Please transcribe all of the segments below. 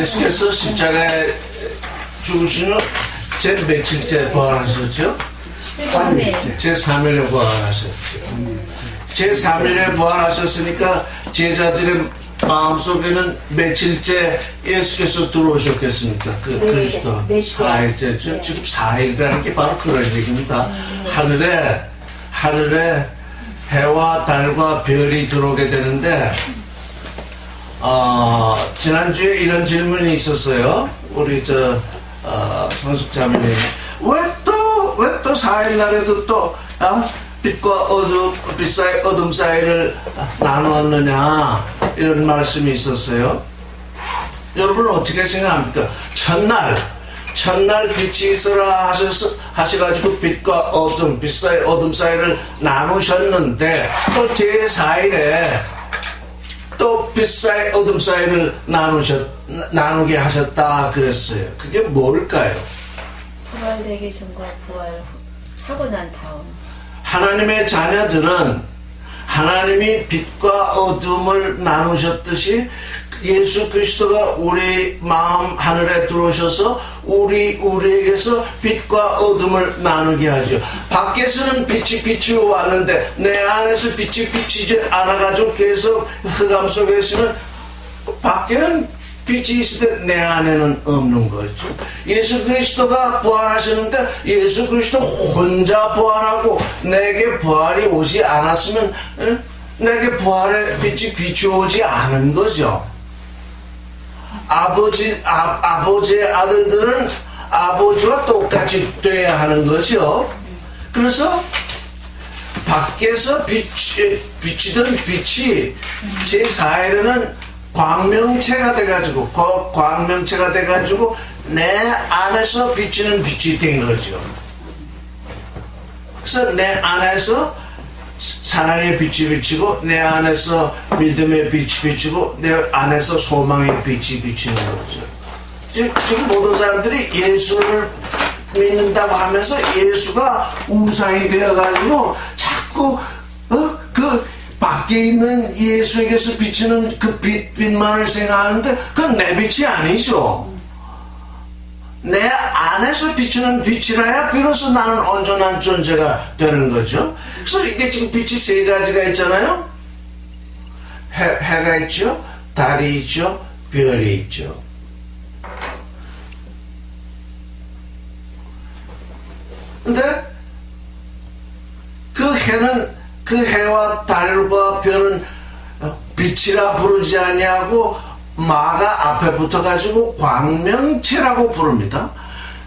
예수께서 십자가에 죽으시는 제 며칠째 부활하셨죠? 제3일에 부활하셨죠. 제3일에 부활하셨으니까 제자들의 마음속에는 며칠째 예수께서 들어오셨겠습니까? 그 그리스도 4일째죠. 지금 4일이라는 게 바로 그런 얘기입니다. 하늘에 해와 달과 별이 들어오게 되는데 지난주에 이런 질문이 있었어요. 우리 손숙자매님 왜 또 4일 날에도 또 빛과 어둠, 빛 사이, 어둠 사이를 나누었느냐 이런 말씀이 있었어요. 여러분 어떻게 생각합니까? 첫날 빛이 있어라 하셔가지고 빛과 어둠, 빛 사이, 어둠 사이를 나누셨는데 또 제4일에 또 빛 사이, 어둠 사이를 나누게 하셨다 그랬어요. 그게 뭘까요? 부활되기 전과 부활하고 난 다음. 하나님의 자녀들은 하나님이 빛과 어둠을 나누셨듯이 예수 그리스도가 우리 마음 하늘에 들어오셔서 우리에게서 빛과 어둠을 나누게 하죠. 밖에서는 빛이 비추어 왔는데 내 안에서 빛이 비치지 않아가지고 계속 흑암 속에 있으면 밖에는 빛이 있을 때 내 안에는 없는 거죠. 예수 그리스도가 부활하셨는데 예수 그리스도 혼자 부활하고 내게 부활이 오지 않았으면 내게 부활의 빛이 비추어오지 않은 거죠. 아버지의 아들들은 아버지와 똑같이 돼야 하는 거죠. 그래서 밖에서 비치던 빛이 제4일에는 광명체가 돼가지고 내 안에서 비치는 빛이 된 거죠. 그래서 내 안에서 사랑의 빛이 비치고 내 안에서 믿음의 빛이 비치고 내 안에서 소망의 빛이 비치는 거죠. 지금 모든 사람들이 예수를 믿는다고 하면서 예수가 우상이 되어가지고 자꾸 그 밖에 있는 예수에게서 비치는 그 빛만을 생각하는데 그건 내 빛이 아니죠. 내 안에서 비치는 빛이라야 비로소 나는 온전한 존재가 되는 거죠. 그래서 이게 지금 빛이 세 가지가 있잖아요. 해가 있죠, 달이 있죠, 별이 있죠. 근데 그 해와 달과 별은 빛이라 부르지 아니하고 마가 앞에 붙어가지고 광명체라고 부릅니다.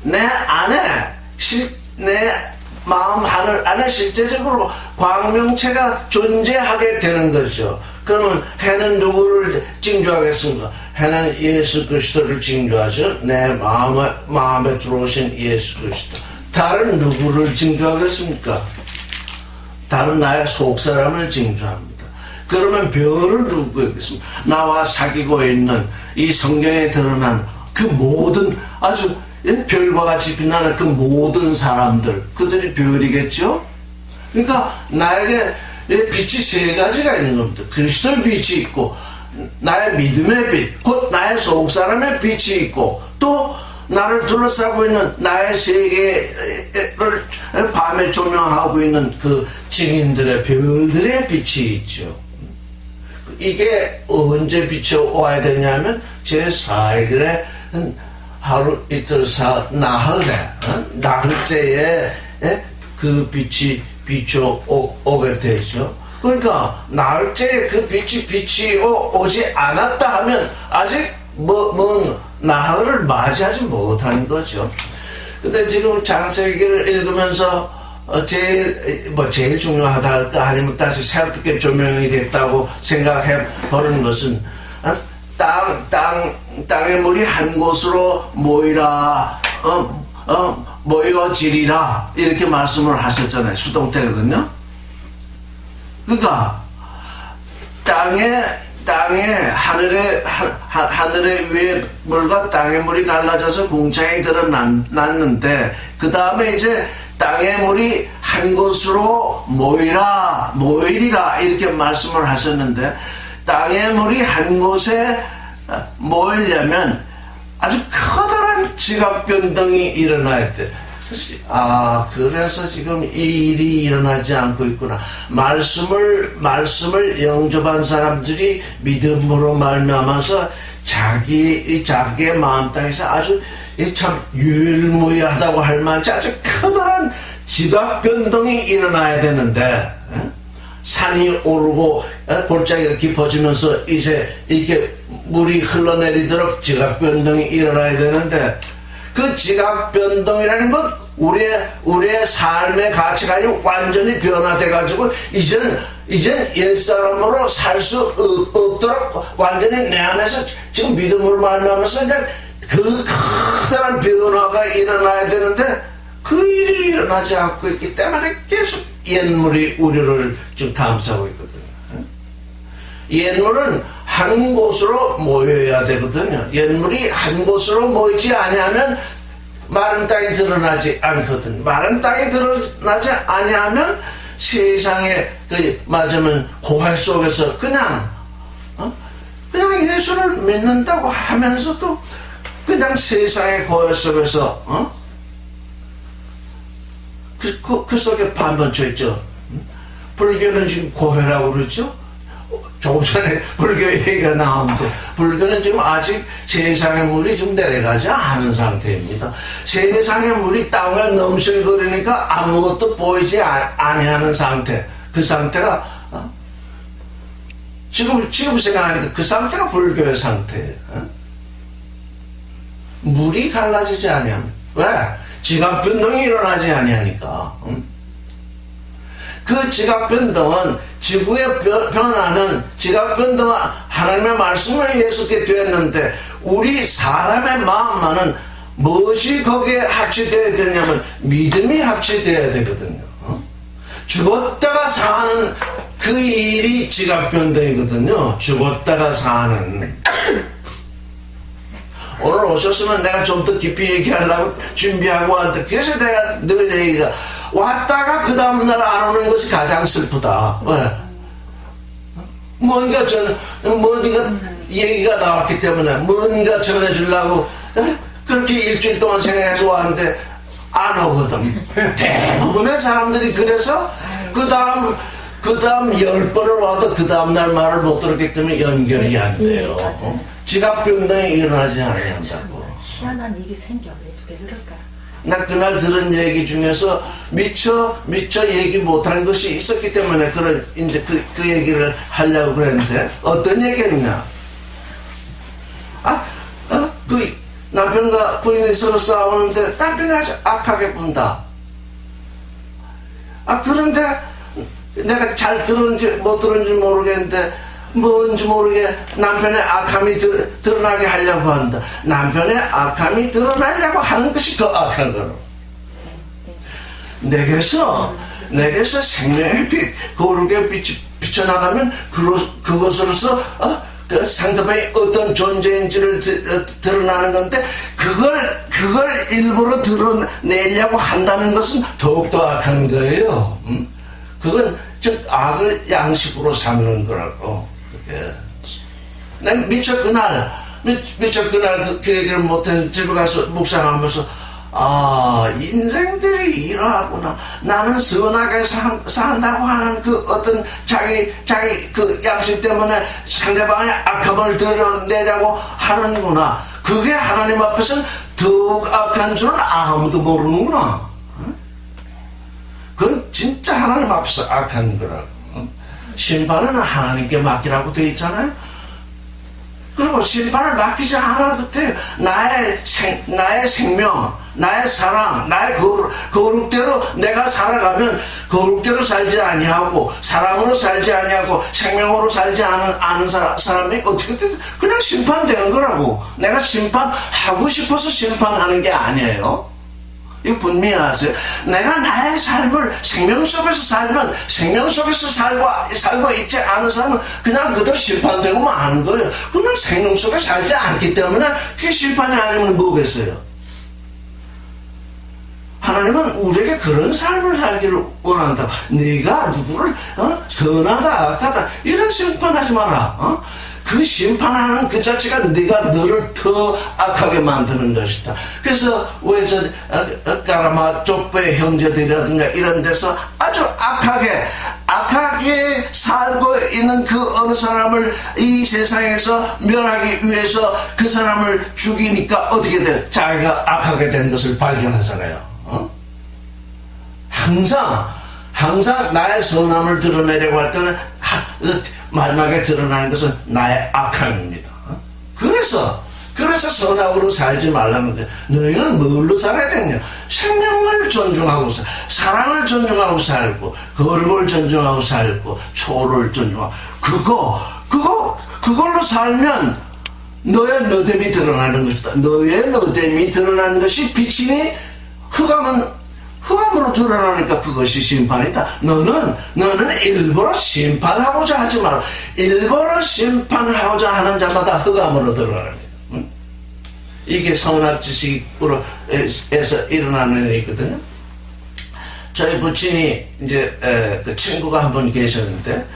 내 마음 하늘 안에 실제적으로 광명체가 존재하게 되는 거죠. 그러면 해는 누구를 징조하겠습니까? 해는 예수 그리스도를 징조하죠. 내 마음에 들어오신 예수 그리스도. 달은 누구를 징조하겠습니까? 다른 나의 속사람을 징조합니다. 그러면 별은 누구겠습니까? 나와 사귀고 있는 이 성경에 드러난 그 모든 아주 별과 같이 빛나는 그 모든 사람들, 그들이 별이겠죠? 그러니까 나에게 빛이 세 가지가 있는 겁니다. 그리스도의 빛이 있고 나의 믿음의 빛, 곧 나의 속사람의 빛이 있고 또 나를 둘러싸고 있는 나의 세계를 밤에 조명하고 있는 그 증인들의 별들의 빛이 있죠. 이게 언제 비춰와야 되냐면 제4일에 하루 이틀 나흘째에 그 빛이 비춰오게 되죠. 그러니까 나흘째에 그 빛이 오지 않았다 하면 아직 나흘을 맞이하지 못한 거죠. 근데 지금 창세기를 읽으면서 제일 중요하다 할까 아니면 다시 새롭게 조명이 됐다고 생각해 보는 것은 땅의 물이 한 곳으로 모여지리라 이렇게 말씀을 하셨잖아요. 수동태거든요. 그러니까 하늘의 위에 물과 땅의 물이 갈라져서 궁창이 드러났는데 그 다음에 이제 땅의 물이 한 곳으로 모이리라 이렇게 말씀을 하셨는데 땅의 물이 한 곳에 모이려면 아주 커다란 지각 변동이 일어날 때, 그래서 지금 이 일이 일어나지 않고 있구나. 말씀을 영접한 사람들이 믿음으로 말미암아서 자기의 마음 땅에서 아주 참 유일무이하다고 할 만치 아주 커다란 지각 변동이 일어나야 되는데, 산이 오르고 골짜기가 깊어지면서 이제 이렇게 물이 흘러내리도록 지각 변동이 일어나야 되는데, 그 지각 변동이라는 건 우리의 삶의 가치관이 완전히 변화돼 가지고 이젠 옛사람으로 살 수 없도록 완전히 내 안에서 지금 믿음으로 말미암아서 그냥 그 커다란 변화가 일어나야 되는데 그 일이 일어나지 않고 있기 때문에 계속 옛물이 우리를 지금 감싸고 있거든요. 옛물은 한 곳으로 모여야 되거든요. 옛물이 한 곳으로 모이지 아니하면 마른 땅이 드러나지 않거든. 마른 땅이 드러나지 아니하면 세상에 맞으면 고해 속에서 그냥 예수를 믿는다고 하면서도 그냥 세상의 고해 속에서 그 속에 반번쳐 있죠. 불교는 지금 고해라고 그러죠. 조금 전에 불교 얘기가 나오는데 불교는 지금 아직 세상의 물이 좀 내려가지 않은 상태입니다. 세상의 물이 땅에 넘실거리니까 아무것도 보이지 아니하는 상태. 그 상태가 지금 생각하니까 그 상태가 불교의 상태예요. 물이 갈라지지 아니하면 왜? 지각 변동이 일어나지 아니하니까. 그 지각 변동은 지구의 변화는 지각 변동은 하나님의 말씀을 예수께 되었는데 우리 사람의 마음만은 무엇이 거기에 합치되어야 되냐면 믿음이 합치되어야 되거든요. 죽었다가 사는 그 일이 지각 변동이거든요. 죽었다가 사는. 오늘 오셨으면 내가 좀 더 깊이 얘기하려고 준비하고 왔는데 그래서 내가 늘 얘기가 왔다가 그 다음날 안 오는 것이 가장 슬프다. 왜? 뭔가 얘기가 나왔기 때문에 뭔가 전해주려고 그렇게 일주일 동안 생각해서 왔는데 안 오거든. 대부분의 사람들이 그래서 그 다음 10번을 와도 그 다음날 말을 못 들었기 때문에 연결이 안 돼요. 지각 변동이 일어나지 않는다고. 희한한 일이 생겨. 왜 그럴까? 나 그날 들은 얘기 중에서 미처 얘기 못한 것이 있었기 때문에 이제 그 얘기를 하려고 그랬는데 어떤 얘기였냐? 그 남편과 부인이 서로 싸우는데 남편이 아주 악하게 군다. 그런데 내가 잘 들었는지 못 들었는지 모르겠는데 뭔지 모르게 남편의 악함이 드러나게 하려고 한다. 남편의 악함이 드러나려고 하는 것이 더 악한 거로. 내게서 생명의 빛, 거룩의 빛이 비쳐나가면 그것으로서 그 상대방이 어떤 존재인지를 드러나는 건데 그걸 일부러 드러내려고 한다는 것은 더욱더 악한 거예요. 그건 즉 악을 양식으로 삼는 거라고. 난 미처 그날 그 얘기를 못했는데 집에 가서 묵상하면서 인생들이 이러하구나. 나는 선하게 산다고 하는 그 어떤 자기 그 양심 때문에 상대방의 악함을 드러내려고 하는구나. 그게 하나님 앞에서는 더욱 악한 줄은 아무도 모르는구나. 그건 진짜 하나님 앞에서 악한 거라고. 심판은 하나님께 맡기라고 되어 있잖아요. 그리고 심판을 맡기지 않아도 돼요. 나의 생명, 나의 사랑, 나의 거룩대로 내가 살아가면 거룩대로 살지 아니하고 사랑으로 살지 아니하고 생명으로 살지 않은 사람이 어떻게 돼? 그냥 심판되는 거라고. 내가 심판하고 싶어서 심판하는 게 아니에요. 이거 분명히 아세요? 내가 나의 삶을 생명 속에서 살면 생명 속에서 살고 있지 않은 사람은 그냥 그대로 심판되고 마는 거예요. 그냥 생명 속에 살지 않기 때문에 그게 심판이 아니면 뭐겠어요? 하나님은 우리에게 그런 삶을 살기를 원한다. 네가 누구를 선하다 악하다 이런 심판하지 마라. 그 심판하는 그 자체가 네가 너를 더 악하게 만드는 것이다. 그래서 왜 저 까라마 쪽배 형제들이라든가 이런 데서 아주 악하게 살고 있는 그 어느 사람을 이 세상에서 멸하기 위해서 그 사람을 죽이니까 어떻게 돼? 자기가 악하게 된 것을 발견하잖아요. 항상 나의 선함을 드러내려고 할 때는 마지막에 드러나는 것은 나의 악함입니다. 그래서 선악으로 살지 말라는 거예요. 너희는 뭘로 살아야 되냐? 생명을 존중하고 사랑을 존중하고 살고 거룩을 존중하고 살고 초를 존중하고 그걸로 살면 너의 너됨이 드러나는 것이다. 너의 너됨이 드러나는 것이 빛이니 흑암으로 드러나니까 그것이 심판이다. 너는 일부러 심판하고자 하지 마라. 일부러 심판하고자 하는 자마다 흑암으로 드러납니다. 이게 선악 지식으로 에서 일어나는 일이거든요. 저희 부친이 이제 그 친구가 한 분 계셨는데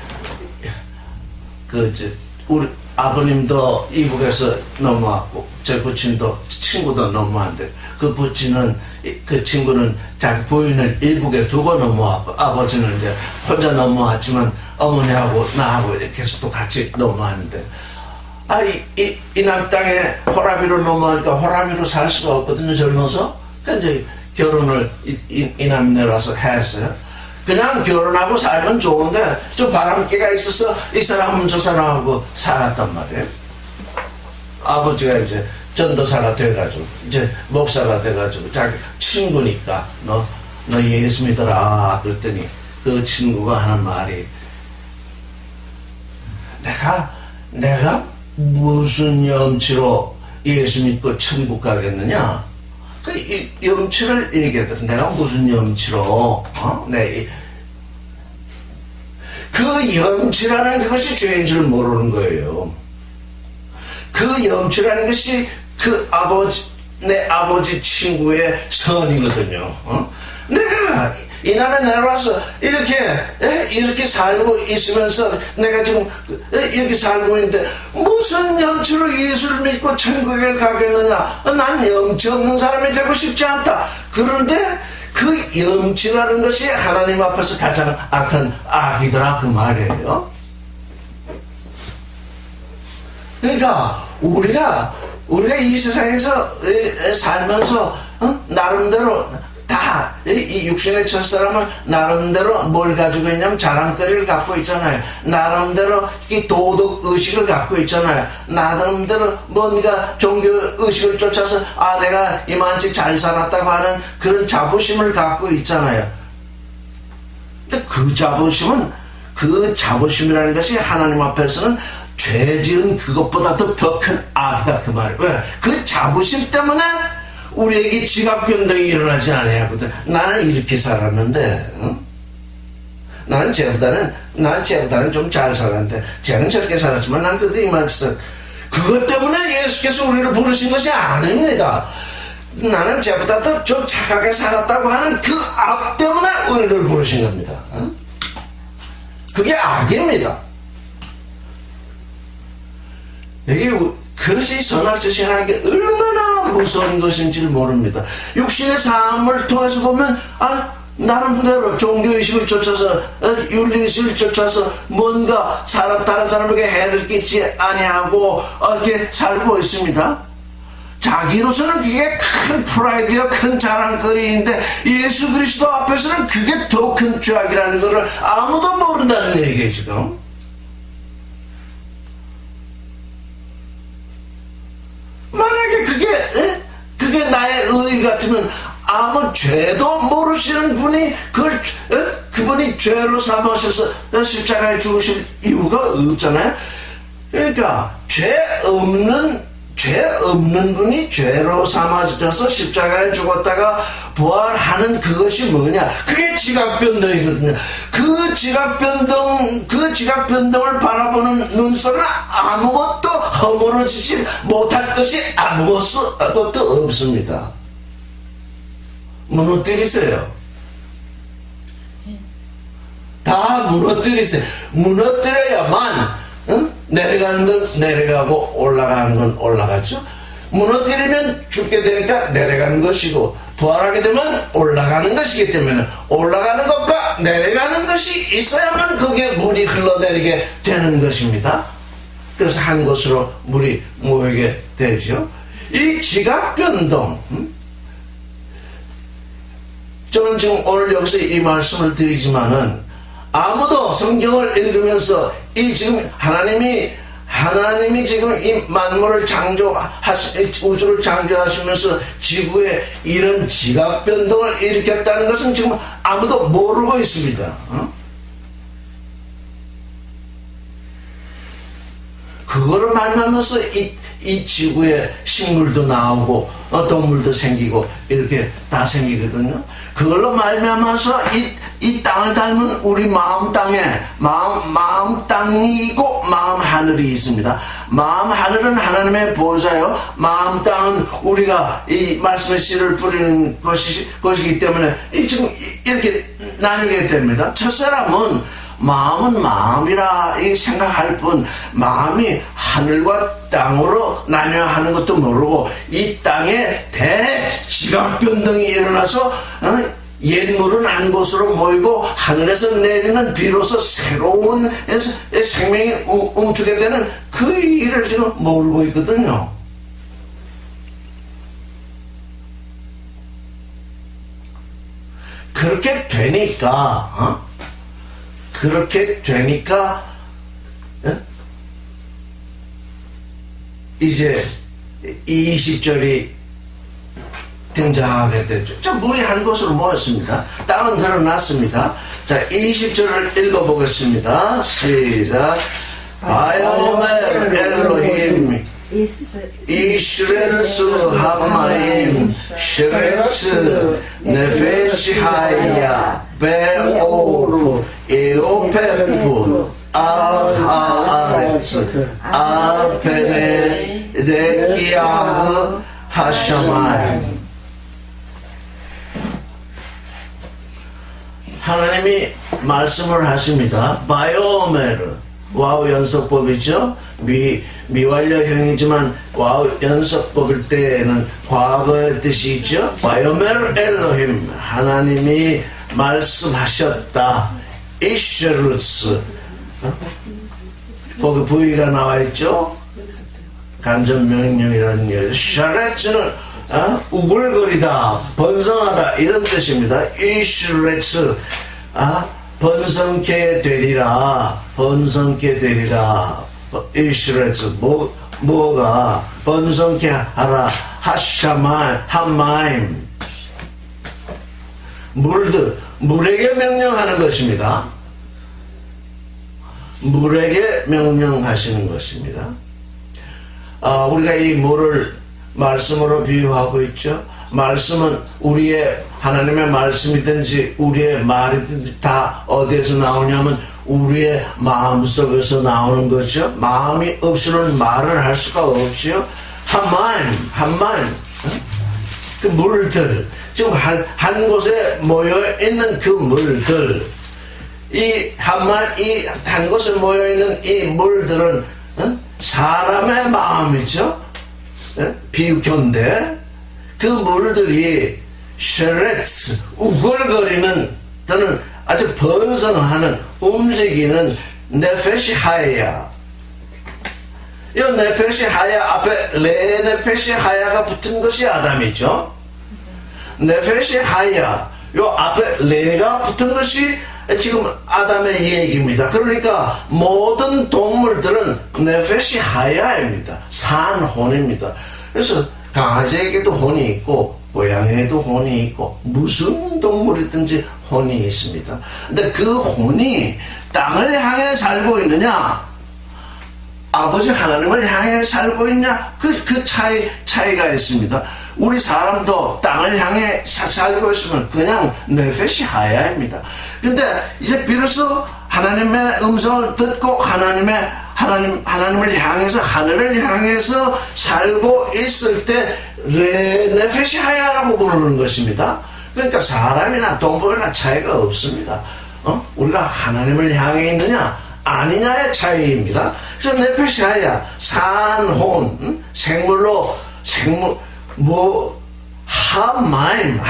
우리 아버님도 이북에서 넘어왔고 제 부친도 친구도 넘어왔는데 그 친구는 자기 부인을 이북에 두고 넘어왔고 아버지는 이제 혼자 넘어왔지만 어머니하고 나하고 이렇게 해서 또 같이 넘어왔는데 이 남 땅에 호라비로 넘어가니까 호라비로 살 수가 없거든요. 젊어서. 그러니까 이제 결혼을 이 남이 내려와서 했어요. 그냥 결혼하고 살면 좋은데 좀 바람기가 있어서 이 사람은 저 사람하고 살았단 말이에요. 아버지가 이제 전도사가 돼가지고 이제 목사가 돼가지고 자기 친구니까 너 예수 믿어라 그랬더니 그 친구가 하는 말이 내가 무슨 염치로 예수 믿고 천국 가겠느냐? 그 염치를 얘기하더라. 내가 무슨 염치로 그 염치라는 그것이 죄인 줄 모르는 거예요. 그 염치라는 것이 내 아버지 친구의 선이거든요. 내가 이 나라에 내려와서 이렇게 살고 있으면서 내가 지금 이렇게 살고 있는데 무슨 염치로 예수를 믿고 천국에 가겠느냐? 난 염치 없는 사람이 되고 싶지 않다. 그런데 그 염치라는 것이 하나님 앞에서 가장 악한 악이더라 그 말이에요. 그러니까 우리가 이 세상에서 살면서 나름대로 다 이 육신의 첫사람은 나름대로 뭘 가지고 있냐면 자랑거리를 갖고 있잖아요. 나름대로 이 도덕 의식을 갖고 있잖아요. 나름대로 뭔가 종교 의식을 쫓아서 내가 이만치 잘 살았다고 하는 그런 자부심을 갖고 있잖아요. 근데 그 자부심이라는 것이 하나님 앞에서는 죄 지은 그것보다도 더 큰 악이다 그 말이에요. 왜? 그 자부심 때문에 우리에게 지각 변동이 일어나지 않아야거든. 나는 이렇게 살았는데, 나는 쟤보다는 좀 잘 살았는데, 쟤는 저렇게 살았지만 난 그래도 이만치 그것 때문에 예수께서 우리를 부르신 것이 아닙니다. 나는 쟤보다도 좀 착하게 살았다고 하는 그 악 때문에 우리를 부르신 겁니다. 그게 악입니다. 여기 그릇이 선악지시하는 게 얼마나 무서운 것인지를 모릅니다. 육신의 삶을 통해서 보면 나름대로 종교의식을 쫓아서 윤리의식을 쫓아서 뭔가 다른 사람에게 해를 끼치지 아니하고 이렇게 살고 있습니다. 자기로서는 그게 큰 프라이드야 큰 자랑거리인데 예수 그리스도 앞에서는 그게 더 큰 죄악이라는 것을 아무도 모른다는 얘기예요 지금. 만약에 그게 나의 의 같으면 아무 죄도 모르시는 분이 그분이 죄로 삼으셔서 십자가에 죽으실 이유가 없잖아요. 그러니까 죄 없는 분이 죄로 삼아져서 십자가에 죽었다가 부활하는 그것이 뭐냐? 그게 지각변동이거든요. 그 지각변동을 바라보는 눈속에는 아무것도 허물어지지 못할 것이 아무것도 없습니다. 무너뜨리세요. 다 무너뜨리세요. 무너뜨려야만 내려가는 건 내려가고 올라가는 건 올라가죠. 무너뜨리면 죽게 되니까 내려가는 것이고 부활하게 되면 올라가는 것이기 때문에 올라가는 것과 내려가는 것이 있어야만 거기에 물이 흘러내리게 되는 것입니다. 그래서 한 곳으로 물이 모이게 되죠. 이 지각변동, 저는 지금 오늘 여기서 이 말씀을 드리지만은 아무도 성경을 읽으면서 이 지금 하나님이 지금 이 만물을 우주를 창조하시면서 지구에 이런 지각 변동을 일으켰다는 것은 지금 아무도 모르고 있습니다. 그거를 말하면서 이 지구에 식물도 나오고 동물도 생기고 이렇게 다 생기거든요. 그걸로 말미암아서 이 땅을 닮은 우리 마음 땅에 마음 땅이고 마음 하늘이 있습니다. 마음 하늘은 하나님의 보좌요. 마음 땅은 우리가 이 말씀의 씨를 뿌리는 것이기 때문에 지금 이렇게 나뉘게 됩니다. 첫사람은 마음은 마음이라 생각할 뿐 마음이 하늘과 땅으로 나뉘어 하는 것도 모르고 이 땅에 대지각 변동이 일어나서 옛물은 한 곳으로 모이고 하늘에서 내리는 비로소 새로운 생명이 움트게 되는 그 일을 지금 모르고 있거든요. 그렇게 되니까 이제 20절이 등장하게 되죠. 자, 물이 한 곳으로 모였습니다. 땅은 드러났습니다. 자, 20절을 읽어보겠습니다. 시작. 바이오멜 엘로힘 이슈레츠 하마임 슈레츠 네페시하야 베오르 에오페프 알하아레츠 알페네 레키아흐 하샤마임. 하나님이 말씀을 하십니다. 바이오메르 와우 연속법이죠. 미완료형이지만 와우 연속법일 때에는 과거의 뜻이 있죠. 바이오메르 엘로힘 하나님이 말씀하셨다. 이슈루스 거기 부위가 나와 있죠. 간접명령이라는 게 샤레츠는 우글거리다, 번성하다 이런 뜻입니다. 이슈레츠 번성케 되리라, 번성케 되리라. 이슈레츠 뭐가 번성케 하라. 하마임 물에게 명령하는 것입니다. 물에게 명령하시는 것입니다. 우리가 이 물을 말씀으로 비유하고 있죠. 말씀은 우리의 하나님의 말씀이든지 우리의 말이든지 다 어디에서 나오냐면 우리의 마음속에서 나오는 거죠. 마음이 없이는 말을 할 수가 없죠. 한마임 그 물들 지금 한 곳에 모여 있는 그 물들 이 한 곳에 모여 있는 이 물들은 사람의 마음이죠. 비유견데 그 물들이 쉐레츠 우글거리는 또는 아주 번성하는 움직이는 네페시 하야. 이 네페시 하야 앞에 레 네페시 하야가 붙은 것이 아담이죠. 네페시 하야 요 앞에 레가 붙은 것이 지금 아담의 얘기입니다. 그러니까 모든 동물들은 네페시 하야입니다. 산혼입니다. 그래서 강아지에게도 혼이 있고 고양이에도 혼이 있고 무슨 동물이든지 혼이 있습니다. 근데 그 혼이 땅을 향해 살고 있느냐 아버지 하나님을 향해 살고 있냐 그 차이가 있습니다. 우리 사람도 땅을 향해 살고 있으면 그냥 네페시 하야입니다. 근데 이제 비로소 하나님의 음성을 듣고 하나님을 향해서 하늘을 향해서 살고 있을 때 네페시 하야라고 부르는 것입니다. 그러니까 사람이나 동물이나 차이가 없습니다. 우리가 하나님을 향해 있느냐 아니냐의 차이입니다. 그래서 네페시 하야, 산혼, 생물로, 한마임,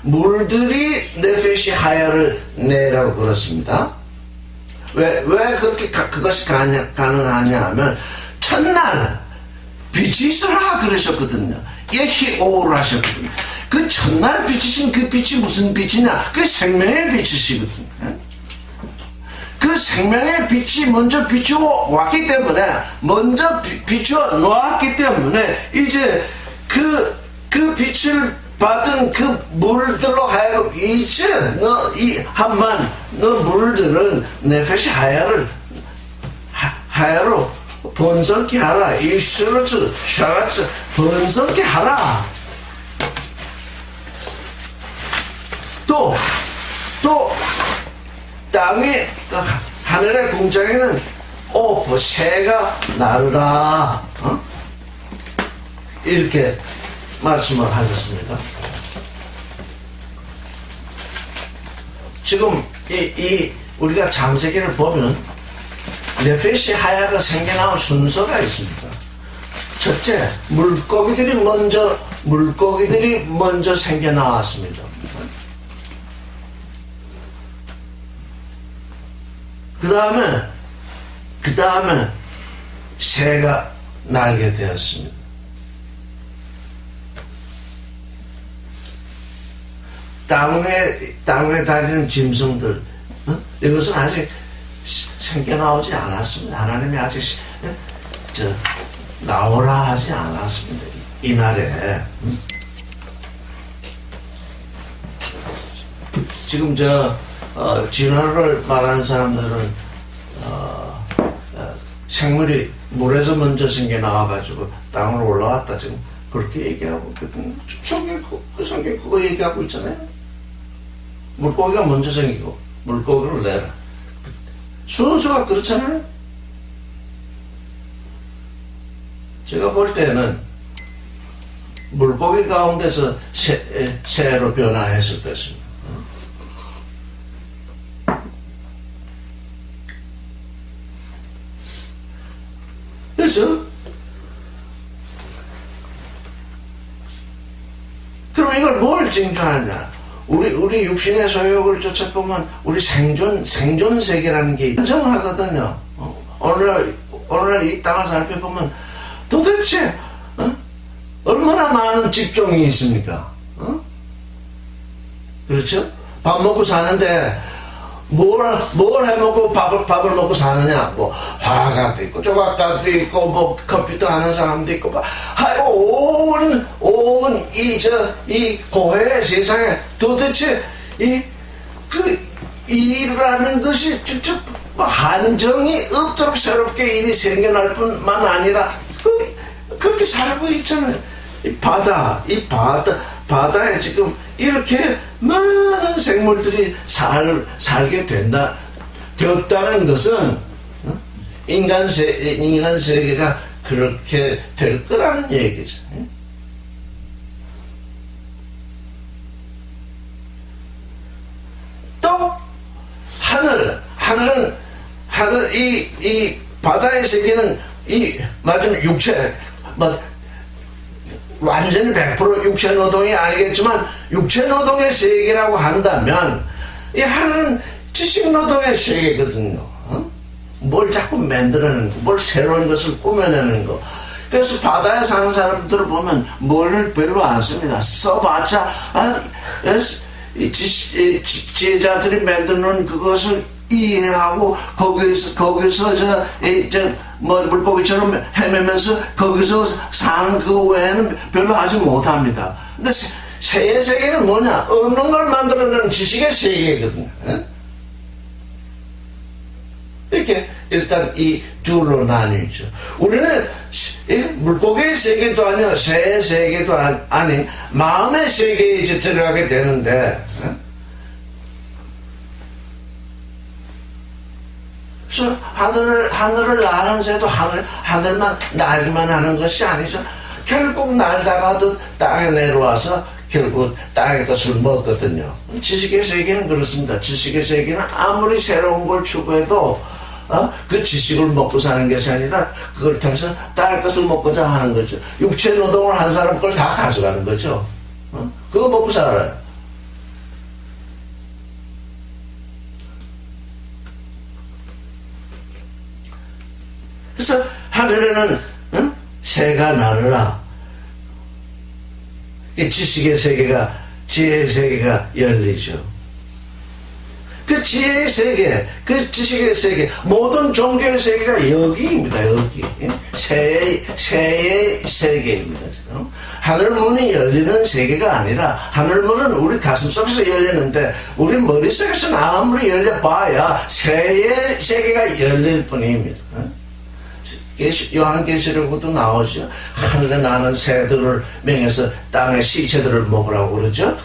물들이 네페시 하야를 내라고 그렇습니다. 왜 그렇게 그것이 가능하냐 하면, 첫날, 빛이 있어라 그러셨거든요. 예히 오를 하셨거든요. 그 첫날 빛이신 그 빛이 무슨 빛이냐? 그 생명의 빛이시거든요. 그 생명의 빛이 먼저 비추어 왔기 때문에, 먼저 비추어 놓았기 때문에, 이제 그 빛을 받은 그 물들로 하여금, 이제 너 물들은 네페시 하야로 번성케 하라. 이슈르츠 샤라츠 번성케 하라. 또 땅에 하늘의 궁창에는 새가 나르라. 이렇게 말씀을 하셨습니다. 지금 우리가 창세기를 보면 네페시 하야가 생겨나온 순서가 있습니다. 첫째, 물고기들이 먼저 생겨나왔습니다. 그 다음에 새가 날게 되었습니다. 땅에 다니는 짐승들, 이것은 아직 생겨나오지 않았습니다. 하나님이 아직 나오라 하지 않았습니다. 이날에. 지금 진화를 말하는 사람들은 생물이 물에서 먼저 생겨나와가지고 땅으로 올라왔다, 지금 그렇게 얘기하고 있거든요. 성경 그거 얘기하고 있잖아요. 물고기가 먼저 생기고 물고기를 내라. 순서가 그렇잖아요. 제가 볼 때는 물고기 가운데서 새로 변화했을 것입니다. 그래서 그럼 이걸 뭘 징조하냐? 우리 육신의 소욕을 쫓아보면 우리 생존 세계라는 게 인정하거든요. 오늘날 이 땅을 살펴보면 도대체 얼마나 많은 직종이 있습니까? 그렇죠? 밥 먹고 사는데 뭘 해먹고 밥을 먹고 사느냐? 뭐 화가도 있고 조각가도 있고 뭐 컴퓨터 하는 사람도 있고 이 고해의 세상에 도대체 일이라는 것이 직접 한정이 없도록 새롭게 일이 생겨날 뿐만 아니라 그렇게 살고 있잖아요. 바다에 지금 이렇게 많은 생물들이 살게 되었다는 것은 인간 세계가 그렇게 될 거라는 얘기죠. 또 하늘 이 바다의 세계는 마지막 육체 완전히 100% 육체 노동이 아니겠지만 육체 노동의 세계라고 한다면 이 하늘은 지식 노동의 세계거든요. 뭘 자꾸 만들어내는 거, 뭘 새로운 것을 꾸며내는 거. 그래서 바다에 사는 사람들을 보면 뭐를 별로 안 씁니다. 써봤자 지혜자들이 만드는 그것을 이해하고 거기서 물고기처럼 헤매면서 거기서 사는 그거 외에는 별로 하지 못합니다. 근데 새의 세계는 뭐냐? 없는 걸 만들어내는 지식의 세계거든요. 이렇게 일단 이 둘로 나뉘죠. 우리는 물고기의 세계도 아니요, 새의 세계도 아닌 마음의 세계에 이제 들어가게 되는데, 그래서 하늘을 나는 새도 하늘만 날기만 하는 것이 아니죠. 결국 날다가도 땅에 내려와서 결국 땅의 것을 먹거든요. 지식의 세계는 그렇습니다. 지식의 세계는 아무리 새로운 걸 추구해도 그 지식을 먹고 사는 것이 아니라 그걸 통해서 딸 것을 먹고자 하는 거죠. 육체 노동을 한 사람 걸 다 가져가는 거죠. 그거 먹고 살아요. 그래서 하늘에는 새가 나르라. 이 지식의 세계가, 지혜의 세계가 열리죠. 그 지혜의 세계, 그 지식의 세계, 모든 종교의 세계가 여기입니다. 여기. 새의 세계입니다. 지금. 하늘문이 열리는 세계가 아니라 하늘문은 우리 가슴 속에서 열리는데 우리 머릿속에서는 아무리 열려봐야 새의 세계가 열릴 뿐입니다. 요한계시록에도 나오죠. 하늘에 나는 새들을 명해서 땅의 시체들을 먹으라고 그러죠.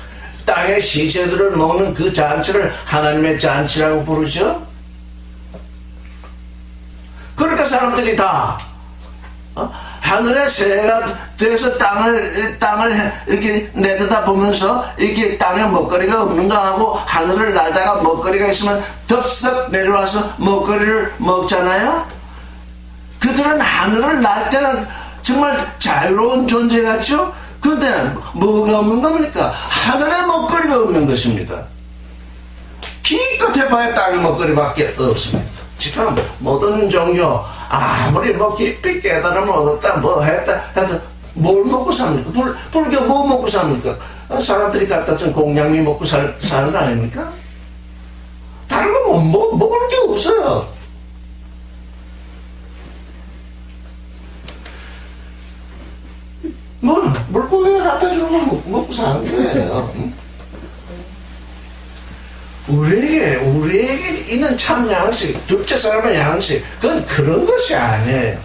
땅의 시체들을 먹는 그 잔치를 하나님의 잔치라고 부르죠. 그러니까 사람들이 다 하늘의 새가 돼서 땅을 이렇게 내려다 보면서 이렇게 땅에 먹거리가 없는가 하고 하늘을 날다가 먹거리가 있으면 덥석 내려와서 먹거리를 먹잖아요. 그들은 하늘을 날 때는 정말 자유로운 존재 같죠? 그런데 뭐가 없는 겁니까? 하늘에 먹거리가 없는 것입니다. 기껏 해봐야 땅에 먹거리밖에 없습니다. 지금 모든 종교 아무리 뭐 깊이 깨달음을 얻었다 뭐 했다 해서 뭘 먹고 삽니까? 불교 뭐 먹고 삽니까? 사람들이 갖다 준 공양미 먹고 사는 거 아닙니까? 다른 거 뭐 먹을 게 없어요. 물고기를 갖다 주는 걸 먹고 사는 거예요. 우리에게 있는 참 양식, 둘째 사람의 양식, 그건 그런 것이 아니에요.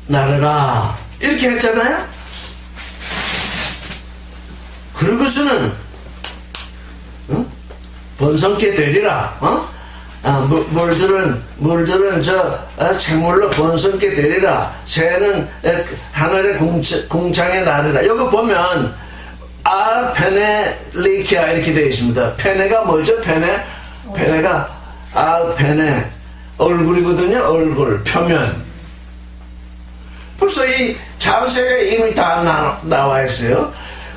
나르라 이렇게 했잖아요. 그러고서는 번성케 되리라. 물들은 생물로 번성케 되리라. 새는 하늘의 궁창에 나르라. 여기 보면 알페네리키아 이렇게 되어 있습니다. 페네가 뭐죠? 페네가 알페네 얼굴이거든요. 얼굴 표면. 벌써 이 장세가 이미 다 나와 있어요.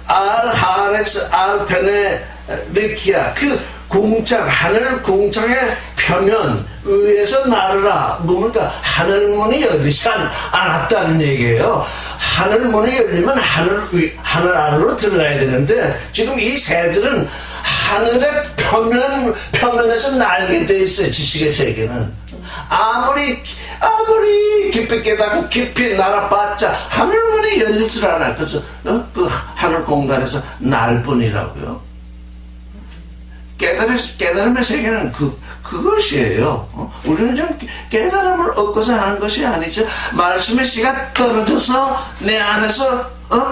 알하레스 알페네리키아 그 궁창, 하늘 궁창의 표면 위에서 나르라. 뭡니까? 하늘문이 열리지 않았다는 얘기예요. 하늘문이 열리면 하늘 안으로 들어가야 되는데 지금 이 새들은 하늘의 표면에서 날게 돼 있어요. 지식의 세계는 아무리 깊이 깨닫고 깊이 날아봤자 하늘문이 열리질 않아. 그래서 그 하늘 공간에서 날 뿐이라고요. 깨달음의 세계는 그것이에요. 우리는 좀 깨달음을 얻고서 하는 것이 아니죠. 말씀의 씨가 떨어져서 내 안에서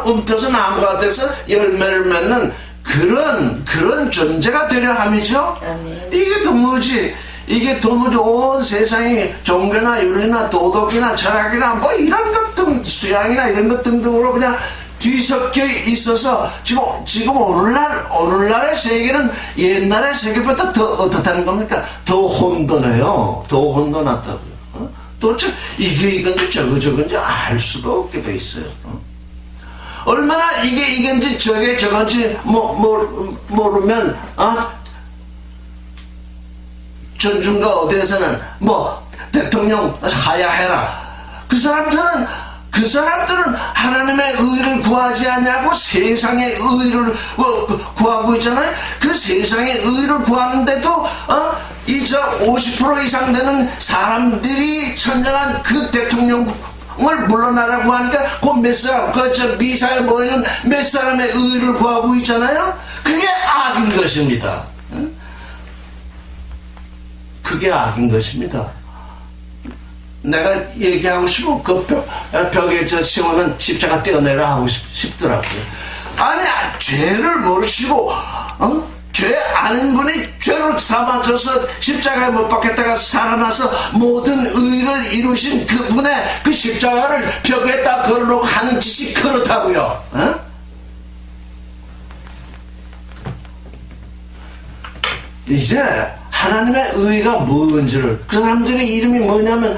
움터서 나무가 돼서 열매를 맺는 그런 존재가 되려 함이죠. 아멘. 이게 도무지 온 세상이 종교나 윤리나 도덕이나 철학이나 뭐 이런 것들 수양이나 이런 것 등으로 그냥 뒤섞여 있어서 지금 오늘날의 세계는 옛날의 세계보다 더 어떻다는 겁니까? 더 혼돈해요. 더 혼돈하다고요. 도대체 이게 이건지 저건지 알 수가 없게 돼 있어요. 얼마나 이게 이건지 저게 저건지 모르면 전중과 어디에서는 대통령 하야해라. 그 사람들은 하나님의 의를 구하지 않냐고 세상의 의를 구하고 있잖아요. 그 세상의 의를 구하는데도 이저 50% 이상 되는 사람들이 선정한 그 대통령을 물러나라고 하니까 그 몇 사람, 미사에 모이는 몇 사람의 의를 구하고 있잖아요. 그게 악인 것입니다. 그게 악인 것입니다. 내가 얘기하고 싶고 그 벽에 세우는 십자가 떼어내라 하고 싶더라고요. 아니 죄를 모르시고 죄 아는 분이 죄로 삼아져서 십자가에 못 박혔다가 살아나서 모든 의를 이루신 그분의 그 십자가를 벽에다 걸어놓고 하는 짓이 그렇다고요. 이제 하나님의 의가 뭔지를, 그 사람들의 이름이 뭐냐면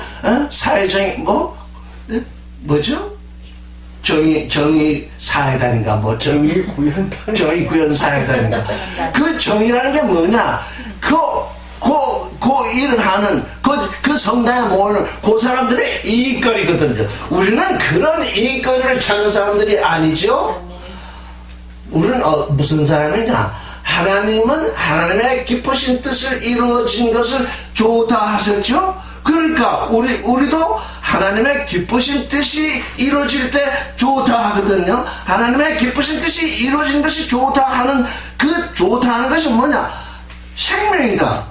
사회정의 뭐죠? 정의 사회단인가 정의 구현단. 정의 구현 사회단인가. 그 정의라는 게 뭐냐? 그 일을 하는 그 성당에 모이는 그 사람들의 이익거리거든요. 우리는 그런 이익거리를 찾는 사람들이 아니죠. 우리는 무슨 사람이냐? 하나님은 하나님의 기쁘신 뜻을 이루어진 것을 좋다 하셨죠. 그러니까 우리도 하나님의 기쁘신 뜻이 이루어질 때 좋다 하거든요. 하나님의 기쁘신 뜻이 이루어진 것이 좋다 하는 그 좋다 하는 것이 뭐냐? 생명이다,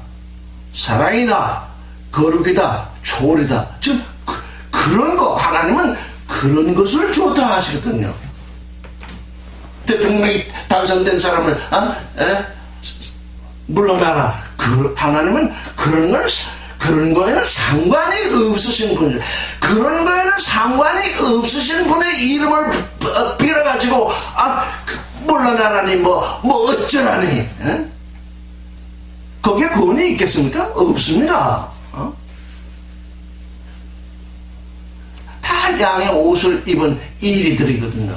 사랑이다, 거룩이다, 초월이다. 즉 그런 거, 하나님은 그런 것을 좋다 하시거든요. 대통령이 당선된 사람을 물러나라. 하나님은 그런 거에는 상관이 없으신 분이에요. 그런 거에는 상관이 없으신 분의 이름을 빌어가지고 물러나라니 뭐 어쩌라니. 거기에 권위 있겠습니까? 없습니다. 다 양의 옷을 입은 이리들이거든요.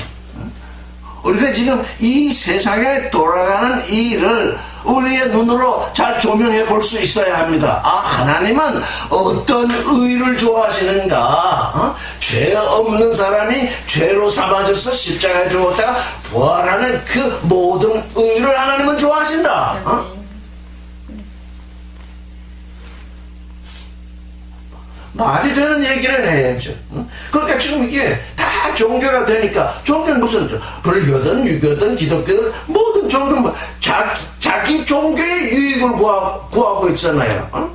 우리가 지금 이 세상에 돌아가는 이 일을 우리의 눈으로 잘 조명해 볼 수 있어야 합니다. 하나님은 어떤 의를 좋아하시는가? 죄 없는 사람이 죄로 삼아져서 십자가에 죽었다가 부활하는 그 모든 의를 하나님은 좋아하신다. 말이 되는 얘기를 해야죠. 그러니까 지금 이게 다 종교가 되니까, 종교는 무슨 불교든 유교든 기독교든 모든 종교는 자기 종교의 유익을 구하고 있잖아요.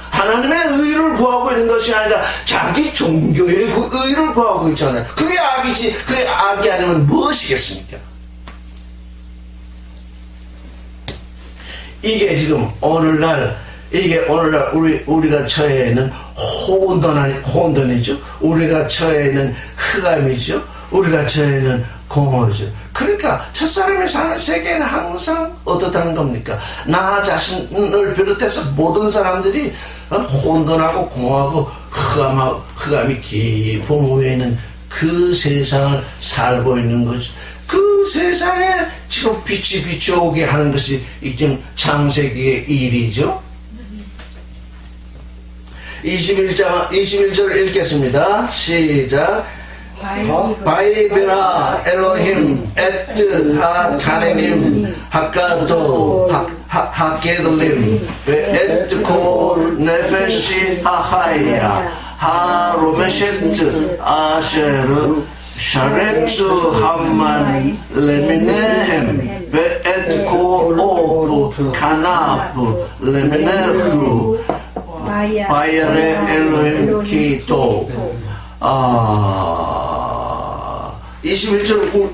하나님의 의를 구하고 있는 것이 아니라 자기 종교의 의를 구하고 있잖아요. 그게 악이지. 그게 악이 아니면 무엇이겠습니까? 이게 지금 오늘날 우리가 처해 있는 혼돈이죠. 우리가 처해 있는 흑암이죠. 우리가 처해 있는 공허죠. 그러니까 첫사람이 사는 세계는 항상 어떻다는 겁니까? 나 자신을 비롯해서 모든 사람들이 혼돈하고 공허하고 흑암이 깊은 위에 있는 그 세상을 살고 있는 거죠. 그 세상에 지금 빛이 비춰오게 하는 것이 지금 창세기의 일이죠. 21절 읽겠습니다. 시작. 바이베라 엘로힘 에트 하타네님 하카도 하게돌림 에트 코 네페시 하하이야 하로메셰트 아셰르 샤레츠 함만 레미네헴 에트 코 오프 카나프 레미네흐 바이레 엘로힘 키토. 21절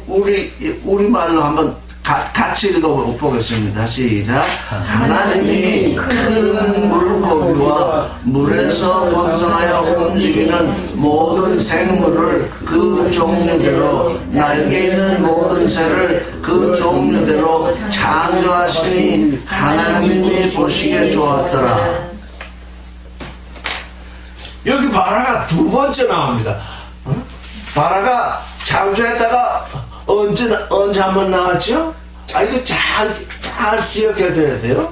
우리말로 한번 같이 읽어보겠습니다. 시작. 하나님이 큰 물고기와 물에서 번성하여 움직이는 모든 생물을 그 종류대로, 날개 있는 모든 새를 그 종류대로 창조하시니 하나님이 보시기에 좋았더라. 여기 바라가 두 번째 나옵니다. 바라가 창조했다가 언제 한번 나왔죠? 이거 잘 기억해야 돼요.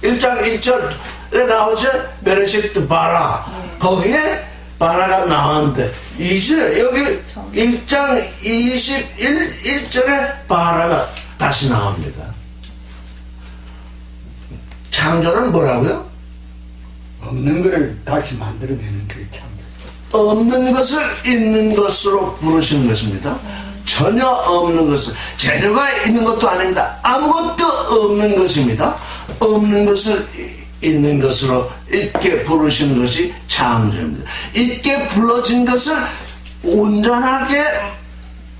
1장 1절에 나오죠? 베레시트 바라. 거기에 바라가 나왔는데, 이제 여기 1장 21절에 바라가 다시 나옵니다. 창조는 뭐라고요? 없는 것을 다시 만들어내는 그 창조. 없는 것을 있는 것으로 부르시는 것입니다. 전혀 없는 것을, 재료가 있는 것도 아닙니다. 아무것도 없는 것입니다. 없는 것을 있는 것으로 있게 부르시는 것이 창조입니다. 있게 불러진 것을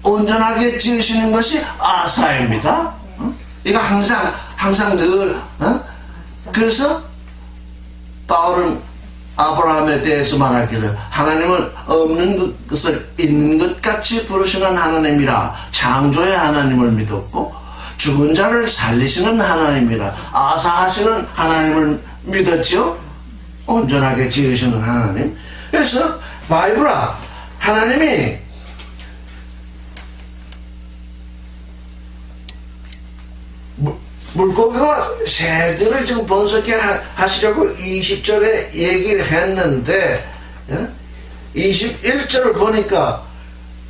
온전하게 지으시는 것이 아사입니다. 이거 항상 늘 그래서 바울은 아브라함에 대해서 말하기를, 하나님은 없는 것을 있는 것 같이 부르시는 하나님이라 창조의 하나님을 믿었고, 죽은 자를 살리시는 하나님이라 아사하시는 하나님을 믿었죠. 온전하게 지으시는 하나님. 그래서 바이블아 하나님이 물고기와 새들을 지금 번성케 하시려고 20절에 얘기를 했는데 21절을 보니까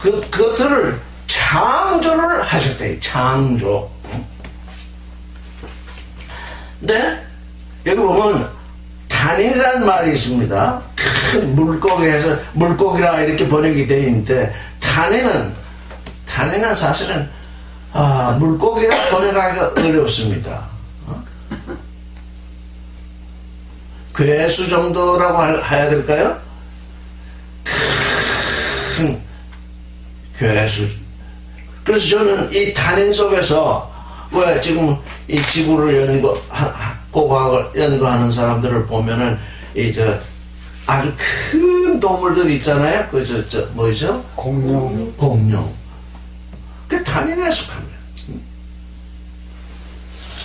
그것들을 창조를 하셨대요. 창조. 근데 여기 보면 탄인이라는 말이 있습니다. 큰 물고기에서 물고기라 이렇게 번역이 되어 있는데 탄인은 사실은 물고기라 번역하기가 어렵습니다. 괴수 정도라고 해야 될까요? 큰 괴수. 그래서 저는 이 탄인 속에서 왜 지금 이 지구를 고고학을 연구하는 사람들을 보면은 아주 큰 동물들 있잖아요. 뭐죠? 공룡. 그 탄인에 속합니다.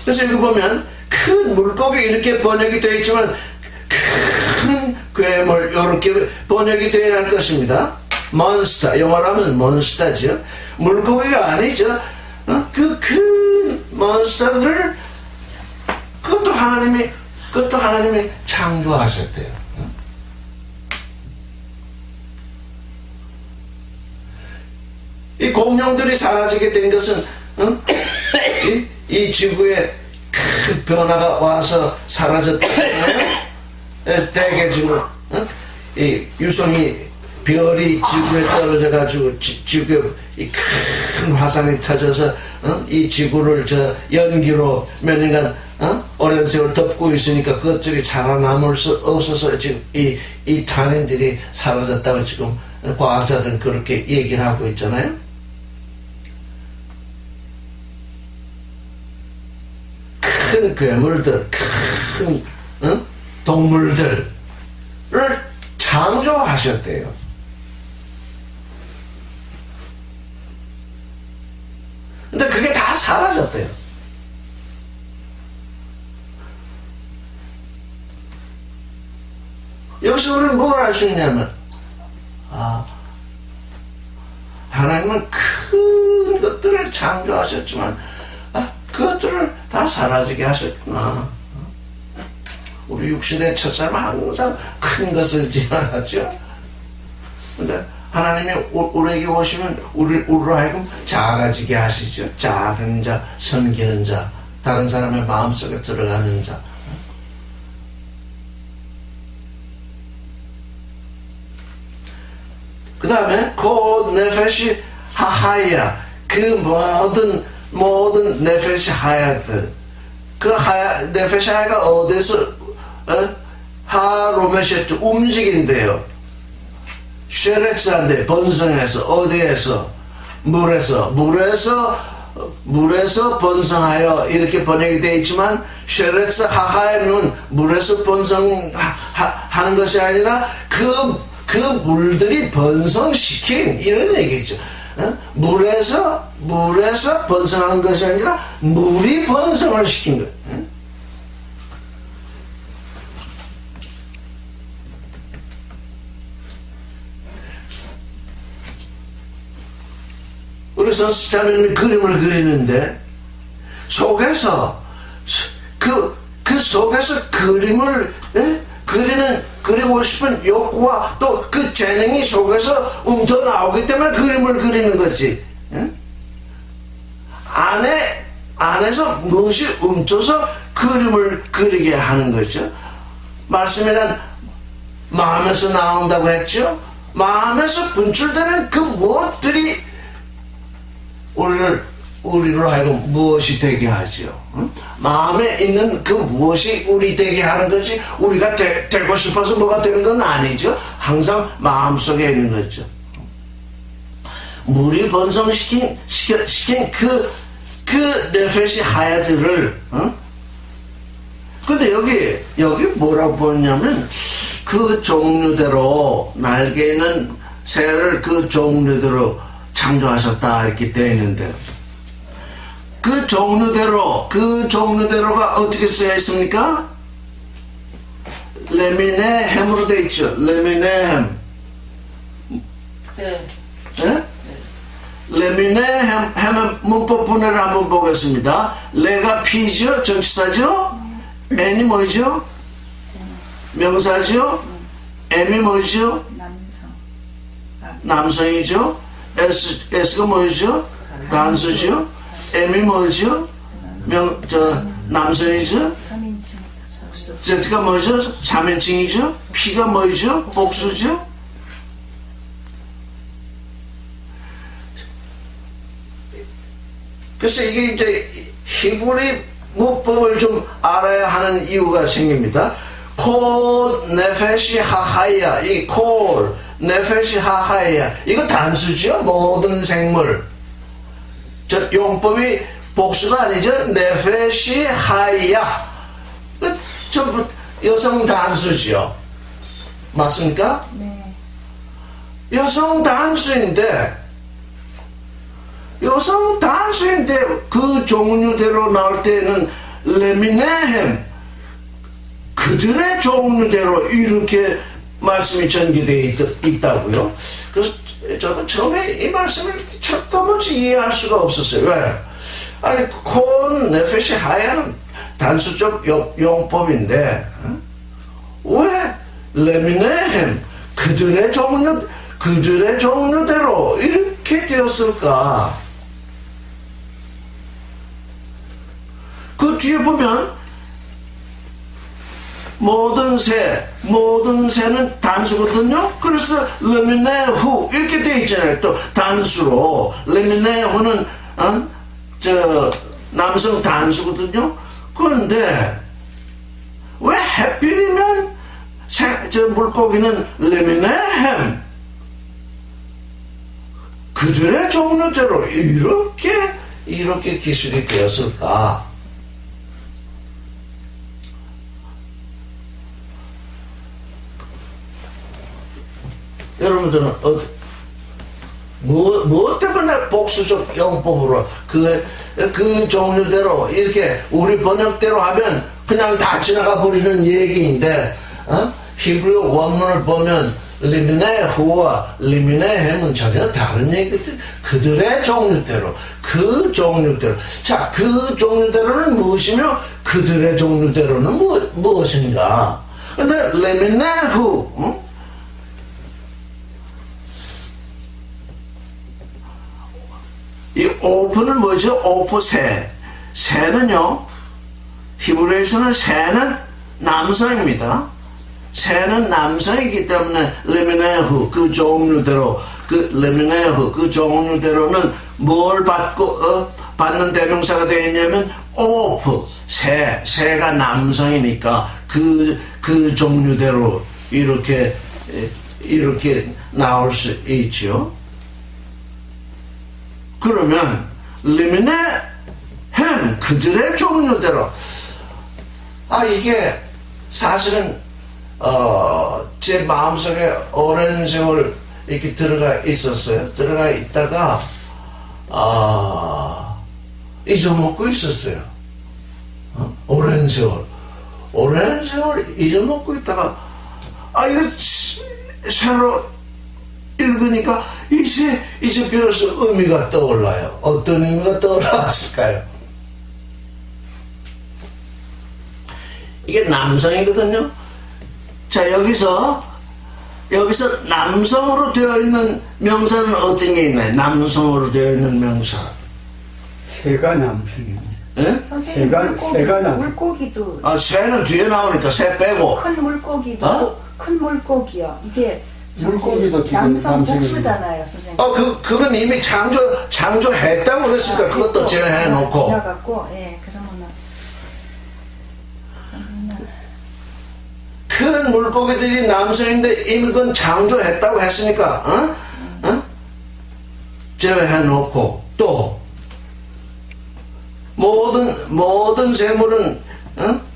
그래서 여기 보면 큰 물고기 이렇게 번역이 되어 있지만 큰 괴물 이렇게 번역이 되어야 할 것입니다. 몬스터, 영어로 하면 몬스터죠. 물고기가 아니죠. 그 큰 몬스터들을 그것도 하나님이 창조하셨대요. 이 공룡들이 사라지게 된 것은 이 지구에 큰 변화가 와서 사라졌다잖아요. 대개 지금 이 유성이 별이 지구에 떨어져 가지고 지구에 이 큰 화산이 터져서 이 지구를 연기로 몇 년간 오랜 세월 덮고 있으니까 그것들이 살아남을 수 없어서 지금 이 탄인들이 사라졌다고 지금 과학자들은 그렇게 얘기를 하고 있잖아요. 큰 괴물들, 큰 동물들을 창조하셨대요. 근데 그게 다 사라졌대요. 여기서 우리는 뭘 알 수 있냐면 하나님은 큰 것들을 창조하셨지만 그것들을 다 사라지게 하셨구나. 우리 육신의 첫사람은 항상 큰 것을 지어놨죠. 근데 하나님이 우리에게 오시면 우리로 하여금 작아지게 하시죠. 작은 자, 섬기는 자, 다른 사람의 마음속에 들어가는 자. 그 다음에 그 네페시 하하야, 그 모든 네페시 하야들, 그 네페시 하야가 어디서 하로메셰트 움직인대요. 쉐레츠한데 번성해서 어디에서 물에서 번성하여 이렇게 번역이 되어 있지만 쉐레츠 하하에는 물에서 번성하는 것이 아니라 그 물들이 번성시킨 이런 얘기죠. 물에서 번성하는 것이 아니라 물이 번성을 시킨 거예요. 우리 선수자매님이 그림을 그리는데 속에서 그 속에서 그림을 그리고 싶은 욕구와 또 그 재능이 속에서 움터 나오기 때문에 그림을 그리는 거지. 안에서 무엇이 움켜서 그림을 그리게 하는 거죠. 말씀이란 마음에서 나온다고 했죠. 마음에서 분출되는 그 무엇들이 우리로 하여금 무엇이 되게 하죠. 마음에 있는 그 무엇이 우리 되게 하는 거지 우리가 되고 싶어서 뭐가 되는 건 아니죠. 항상 마음속에 있는 거죠. 물이 번성시킨 그 네페시 하야들을 근데 여기 뭐라고 보냐면 그 종류대로 날개 있는 새를 그 종류대로 창조하셨다 이렇게 되어 있는데 그 종류대로가 어떻게 쓰여 있습니까? 레미네햄으로 되어 있죠. 레미네햄. 네. 예? 레미네햄의 문법 분해를 한번 보겠습니다. 레가 P죠? 전치사죠? N이 뭐죠? 명사죠? M이 뭐죠? 남성이죠? S가 뭐죠? 단수죠? M이 뭐죠? 남성이죠? 3인칭 복수. Z가 뭐죠? 3인칭이죠? P가 뭐죠? 복수죠? 그래서 이게 이제 히브리 문법을 좀 알아야 하는 이유가 생깁니다. 콜 네페시 하하이야, 이 콜 네페시 하하이야, 이거 단수죠. 모든 생물. 저 용법이 복수가 아니죠. 네페시 하이야, 전부 여성 단수죠. 맞습니까? 네. 여성 단수인데 그 종류대로 나올 때는 레미네햄, 그들의 종류대로 이렇게 말씀이 전개되어 있다고요. 그래서 저도 처음에 이 말씀을 도무지 이해할 수가 없었어요. 왜? 아니 콘 네페시 하야는 단수적 용법인데 왜 레미네햄, 그들의 종류대로 이렇게 되었을까? 그 뒤에 보면 모든 새는 단수거든요. 그래서 레미네후 이렇게 되어 있잖아요. 또 단수로 레미네후는 남성 단수거든요. 그런데 왜 하필이면 물고기는 레미네햄, 그들의 종류대로 이렇게 기술이 되었을까? 여러분들은 뭐 때문에 복수적 용법으로 그 종류대로 이렇게 우리 번역대로 하면 그냥 다 지나가 버리는 얘기인데, 히브리 원문을 보면 리미네후와 리미네햄은 전혀 다른 얘기들. 그들의 종류대로, 그 종류대로. 자, 그 종류대로는 무엇이며 그들의 종류대로는 무엇인가? 근데 리미네후, 이 오프는 뭐죠? 오프 새는요, 히브리에서는 새는 남성입니다. 새는 남성이기 때문에 레미네후, 그 종류대로, 그 종류대로는 뭘 받는 대명사가 되어 있냐면 오프, 새가 남성이니까 그 종류대로 이렇게 나올 수 있죠. 그러면 리미네햄, 그들의 종류대로. 이게 사실은 제 마음속에 오랜 세월 이렇게 들어가 있었어요. 들어가 있다가 잊어먹고 있었어요. 오랜 세월 잊어먹고 있다가 이거 새로 읽으니까 이제 비로소 의미가 떠올라요. 어떤 의미가 떠올랐을까요? 이게 남성이거든요. 자, 여기서 남성으로 되어 있는 명사는 어떤 게 있나요? 남성으로 되어 있는 명사. 새가 남성이에요. 예? 새가 남성. 물고기도. 새는 뒤에 나오니까 새 빼고. 큰 물고기도. 큰 물고기요. 이게 물고기도 남성 남성이에요. 복수잖아요, 선생님. 그건 이미 창조했다고 그랬으니까 그것도 제외해놓고. 지나갔고, 예, 그러면은. 큰 물고기들이 남성인데 이미 그건 창조했다고 했으니까, 제외해놓고, 또, 모든 생물은,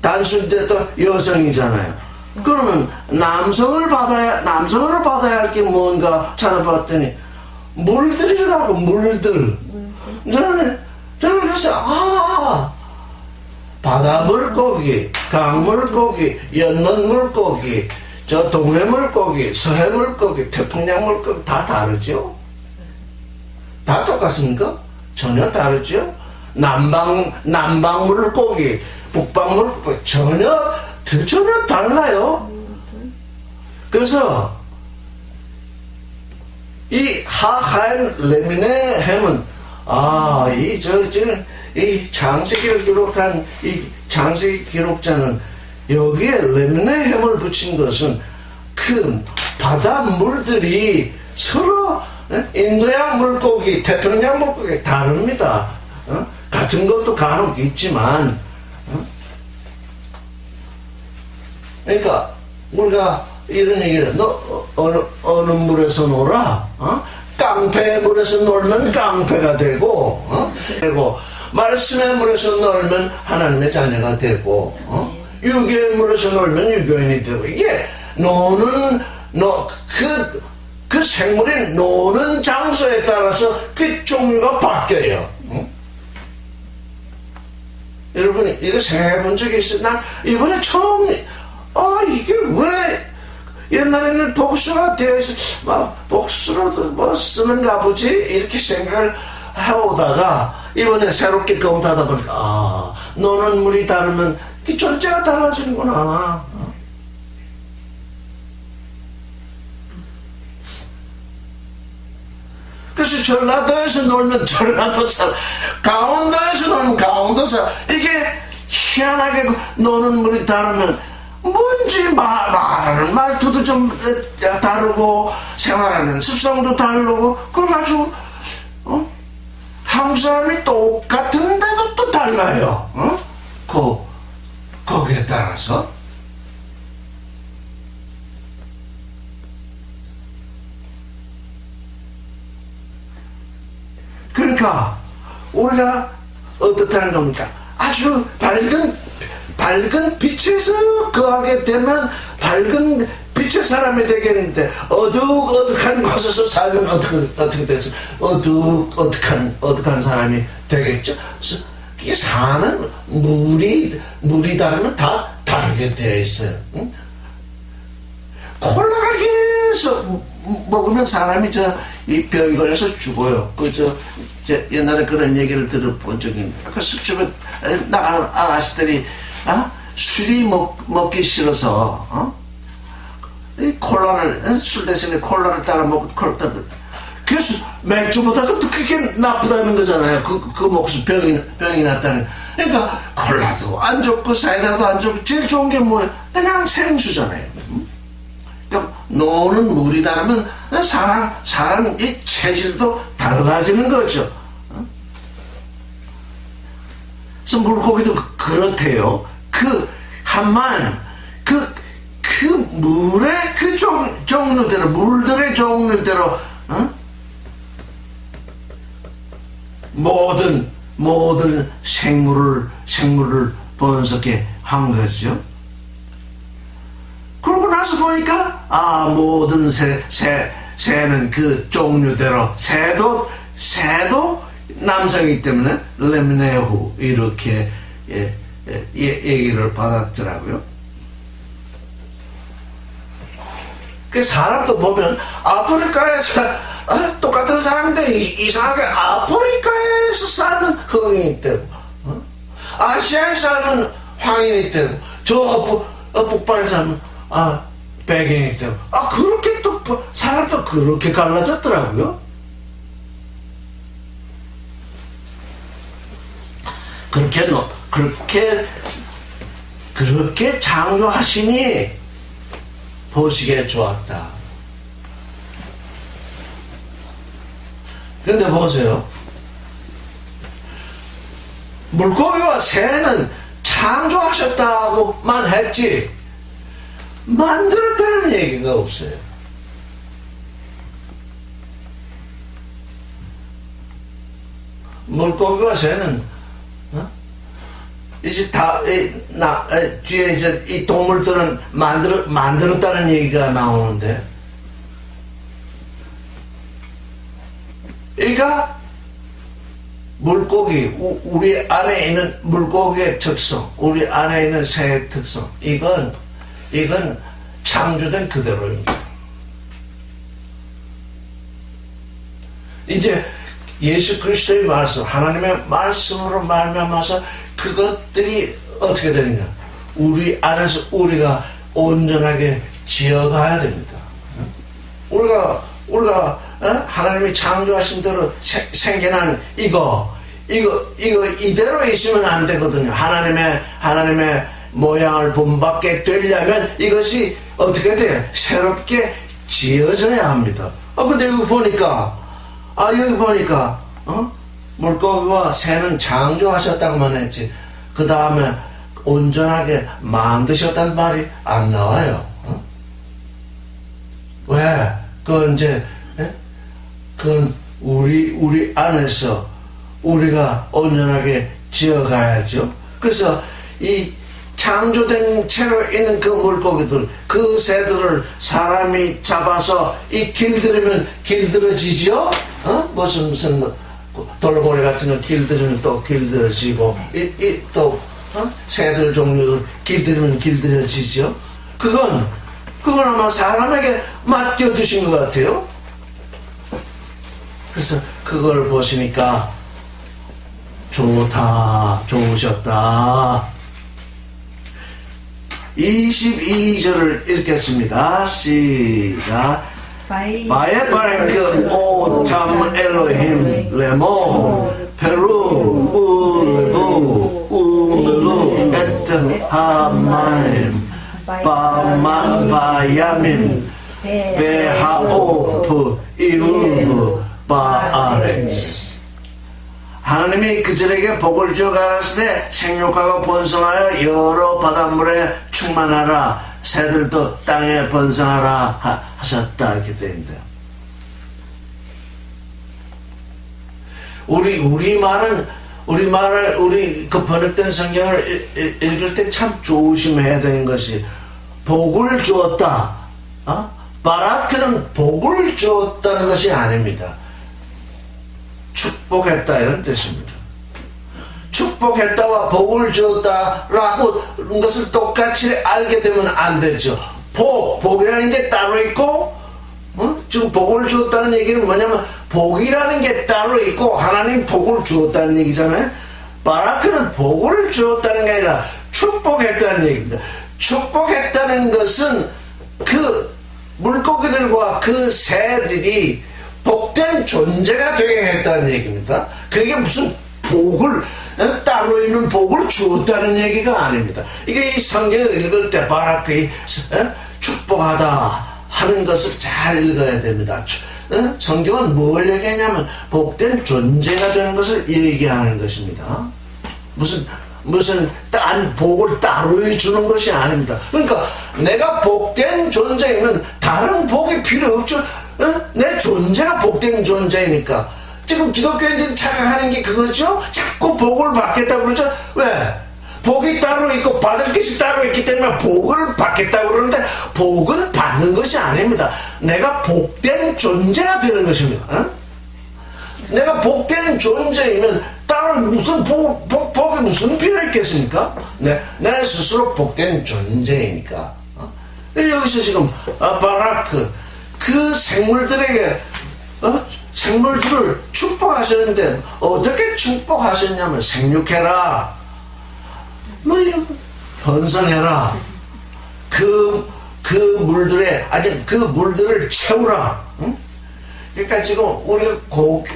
단순인데 또 여성이잖아요. 그러면 남성으로 받아야 할 게 뭔가 찾아봤더니, 물들이라고, 물들. 저는 저는 그래서 바다 물고기, 강 물고기, 연못 물고기, 저 동해 물고기, 서해 물고기, 태평양 물고기 다 다르죠? 다 똑같습니까? 전혀 다르죠? 남방 물고기, 북방 물고기 전혀 달라요. 그래서 이 하하임 레미네 햄은 이 장세기를 기록한 이 장세기 기록자는 여기에 레미네 햄을 붙인 것은 그 바다 물들이 서로 인도양 물고기, 태평양 물고기 다릅니다. 같은 것도 간혹 있지만, 그러니까 우리가 이런 얘기를 너 어느 물에서 놀아? 깡패 물에서 놀면 깡패가 되고, 되고 말씀의 물에서 놀면 하나님의 자녀가 되고, 유교의 물에서 놀면 유교인이 되고, 이게 그 생물이 노는 장소에 따라서 그 종류가 바뀌어요. 여러분 이거 생각해 본 적이 있어요? 나 이번에 처음 이게 왜 옛날에는 복수가 되어 있어 복수로도 뭐 쓰는가 보지 이렇게 생각을 해오다가 이번에 새롭게 검토하다 보니까 노는 물이 다르면 그 존재가 달라지는구나. 그래서 전라도에서 놀면 전라도 사람, 강원도에서 놀면 강원도 사람, 이게 희한하게 노는 물이 다르면 뭔지 말하는 말투도 좀 다르고 생활하는 습성도 다르고 그래가지고 한국 사람이 똑같은데도 또 달라요. 거기에 따라서. 그러니까 우리가 어떻다는 겁니까? 아주 밝은 빛에서 거하게 되면 밝은 빛의 사람이 되겠는데 어둑어둑한 곳에서 살면 어떻게 돼서 어둑한 사람이 되겠죠? 이게 사는 물이 다르면 다 다르게 되어 있어요. 응? 콜라를 계속 먹으면 사람이 이 병이 걸려서 죽어요. 옛날에 그런 얘기를 들어본 적이 있는데, 그 술집에 나가는 아가씨들이, 술이 먹기 싫어서, 이 술 대신에 콜라를 따라 먹고, 그래서 맥주보다도 더 크게 나쁘다는 거잖아요. 그 목수 병이 났다는. 그러니까 콜라도 안 좋고, 사이다도 안 좋고, 제일 좋은 게 뭐예요? 그냥 생수잖아요. 그러니까 노는 물이 다르면 사람 이 체질도 달라지는 거죠. 그래서 물고기도 그렇대요. 그 물의 그 종류대로, 물들의 종류대로, 모든 생물을 번성케 한 거죠. 그러고 나서 보니까 모든 새는 그 종류대로 새도 남성이기 때문에 렘네후 이렇게 얘기를 받았더라고요. 그 사람도 보면 아프리카에서 똑같은 사람인데 이상하게 아프리카에서 사는 흑인이 되고 아시아에 사는 황인이 되고 저 북방에 사는 백인이 되고 그렇게 또 사람도 그렇게 갈라졌더라고요. 그렇게 창조하시니 보시기에 좋았다. 근데 보세요. 물고기와 새는 창조하셨다고만 했지 만들었다는 얘기가 없어요. 물고기와 새는 이제 뒤에 이제 이 동물들은 만들었다는 얘기가 나오는데, 그러니까 물고기, 우리 안에 있는 물고기의 특성, 우리 안에 있는 새의 특성, 이건 창조된 그대로입니다. 이제 예수 그리스도의 말씀, 하나님의 말씀으로 말미암아서 그것들이 어떻게 되느냐? 우리 안에서 우리가 온전하게 지어가야 됩니다. 우리가 하나님이 창조하신 대로 생겨난 이거 이대로 있으면 안 되거든요. 하나님의 모양을 본받게 되려면 이것이 어떻게 돼요? 새롭게 지어져야 합니다. 근데 여기 보니까 물고기와 새는 창조하셨다고만 했지. 그 다음에 온전하게 만드셨단 말이 안 나와요. 왜? 그건 우리 안에서 우리가 온전하게 지어가야죠. 그래서 이 창조된 채로 있는 그 물고기들, 그 새들을 사람이 잡아서 이 길들이면 길들여지죠? 무슨 돌고래 같은 거 길들이면 또 길들여지고, 새들 종류도 길들이면 길들여지죠? 그건 아마 사람에게 맡겨주신 것 같아요. 그래서 그걸 보시니까 좋으셨다. 22절을 읽겠습니다. 시작. 바에바레크 오탐 엘로힘 레모 페루 울레부 우멜루 에트 하마임 바만 바야민 베하오프 이루브 바아레츠. 하나님이 그들에게 복을 주어 가라사대 생육하고 번성하여 여러 바닷물에 충만하라, 새들도 땅에 번성하라 하셨다. 이렇게 됩니다. 우리 그 번역된 성경을 읽을 때 참 조심해야 되는 것이, 복을 주었다. 바라크는 복을 주었다는 것이 아닙니다. 축복했다 이런 뜻입니다. 축복했다와 복을 주었다라고 것을 똑같이 알게 되면 안 되죠. 복이라는 게 따로 있고, 지금 복을 주었다는 얘기는 뭐냐면 복이라는 게 따로 있고 하나님 복을 주었다는 얘기잖아요. 바라크는 복을 주었다는 게 아니라 축복했다는 얘기입니다. 축복했다는 것은 그 물고기들과 그 새들이 복된 존재가 되게 했다는 얘기입니다. 그게 무슨 복을, 따로 있는 복을 주었다는 얘기가 아닙니다. 이게 이 성경을 읽을 때 바라크의 축복하다 하는 것을 잘 읽어야 됩니다. 성경은 뭘 얘기하냐면 복된 존재가 되는 것을 얘기하는 것입니다. 무슨 복을 따로 주는 것이 아닙니다. 그러니까 내가 복된 존재이면 다른 복이 필요 없죠. 내 존재가 복된 존재이니까. 지금 기독교인들이 착각하는 게 그거죠. 자꾸 복을 받겠다고 그러죠. 왜? 복이 따로 있고 받을 것이 따로 있기 때문에 복을 받겠다고 그러는데, 복은 받는 것이 아닙니다. 내가 복된 존재가 되는 것입니다. 내가 복된 존재이면 따로 무슨 복이 무슨 필요 있겠습니까? 내 스스로 복된 존재이니까. 여기서 지금 바라크 그 생물들에게 생물들을 축복하셨는데 어떻게 축복하셨냐면 생육해라, 번성해라, 그 물들을 채우라. 그러니까 지금 우리가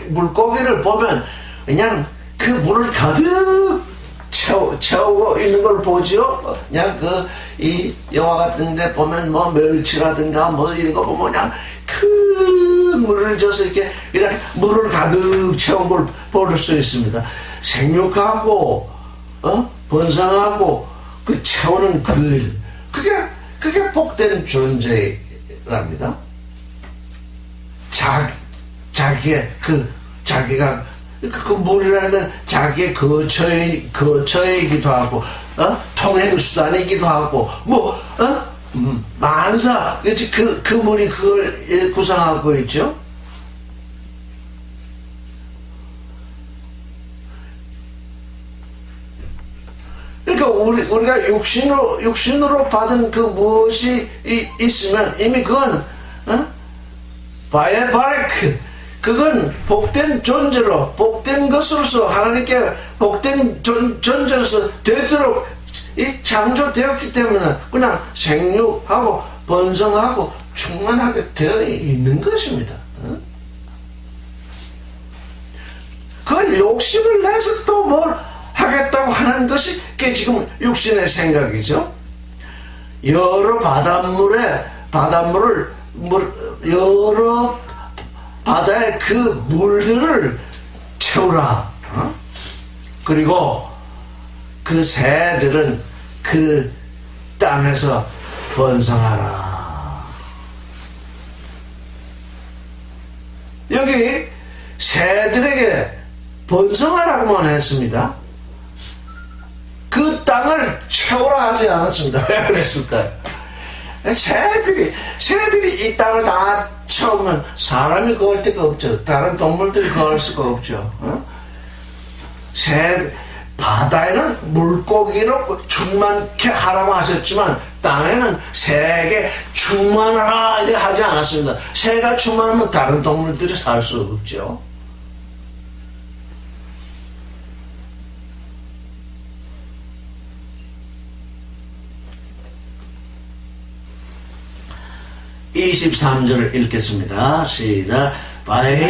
물고기를 보면 그냥 그 물을 가득 채우고 있는 걸 보죠. 그냥 이 영화 같은 데 보면 멸치라든가 이런 거 보면 그냥 큰 물을 줘서 이렇게 그냥 물을 가득 채운 걸 볼 수 있습니다. 생육하고 번성하고 그 채우는 그 일, 그게 복된 존재랍니다. 자기가 그 물이라는 건 자기의 거처이기도 하고, 통행수단이기도 하고, 만사, 그 물이 그걸 구성하고 있죠. 내가 육신으로 받은 그 무엇이 있으면 이미 그건 바에바르크, 그건 복된 존재로, 복된 것으로서, 하나님께 복된 존재로서 되도록 창조되었기 때문에 그냥 생육하고 번성하고 충만하게 되어 있는 것입니다. 그걸 욕심을 내서 또 뭘 하겠다고 하는 것이 그게 지금 육신의 생각이죠. 여러 여러 바다의 그 물들을 채우라. 그리고 그 새들은 그 땅에서 번성하라. 여기 새들에게 번성하라고만 했습니다. 그 땅을 채우라 하지 않았습니다. 왜 그랬을까요? 새들이 이 땅을 다 채우면 사람이 거할 데가 없죠. 다른 동물들이 거할 수가 없죠. 바다에는 물고기로 충만케 하라고 하셨지만 땅에는 새에게 충만하라 이렇게 하지 않았습니다. 새가 충만하면 다른 동물들이 살 수 없죠. (23절을) 읽겠습니다. 시작. 바이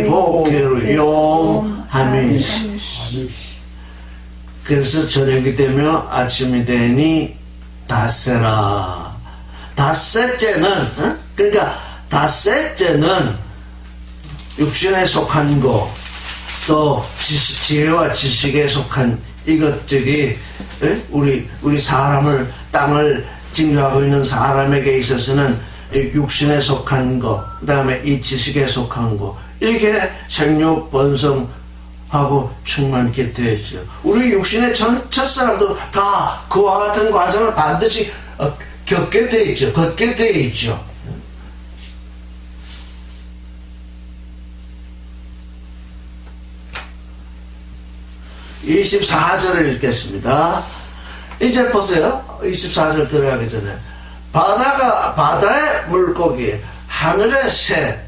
보케로 용 하미시. 그래서 저녁이 되며 아침이 되니 닷새라. 닷새째는 그러니까 닷새째는 육신에 속한 거, 또 지혜와 지식에 속한 이것들이 우리 사람을, 땅을 징조하고 있는 사람에게 있어서는 육신에 속한 거, 그 다음에 이 지식에 속한 거, 이게 생육 번성하고 충만케 되죠. 우리 육신의 첫사람도 다 그와 같은 과정을 반드시 겪게 돼 있죠. 걷게 돼 있죠. (24절을) 읽겠습니다. 이제 보세요. 24절 들어가기 전에 바다의 물고기, 하늘의 새,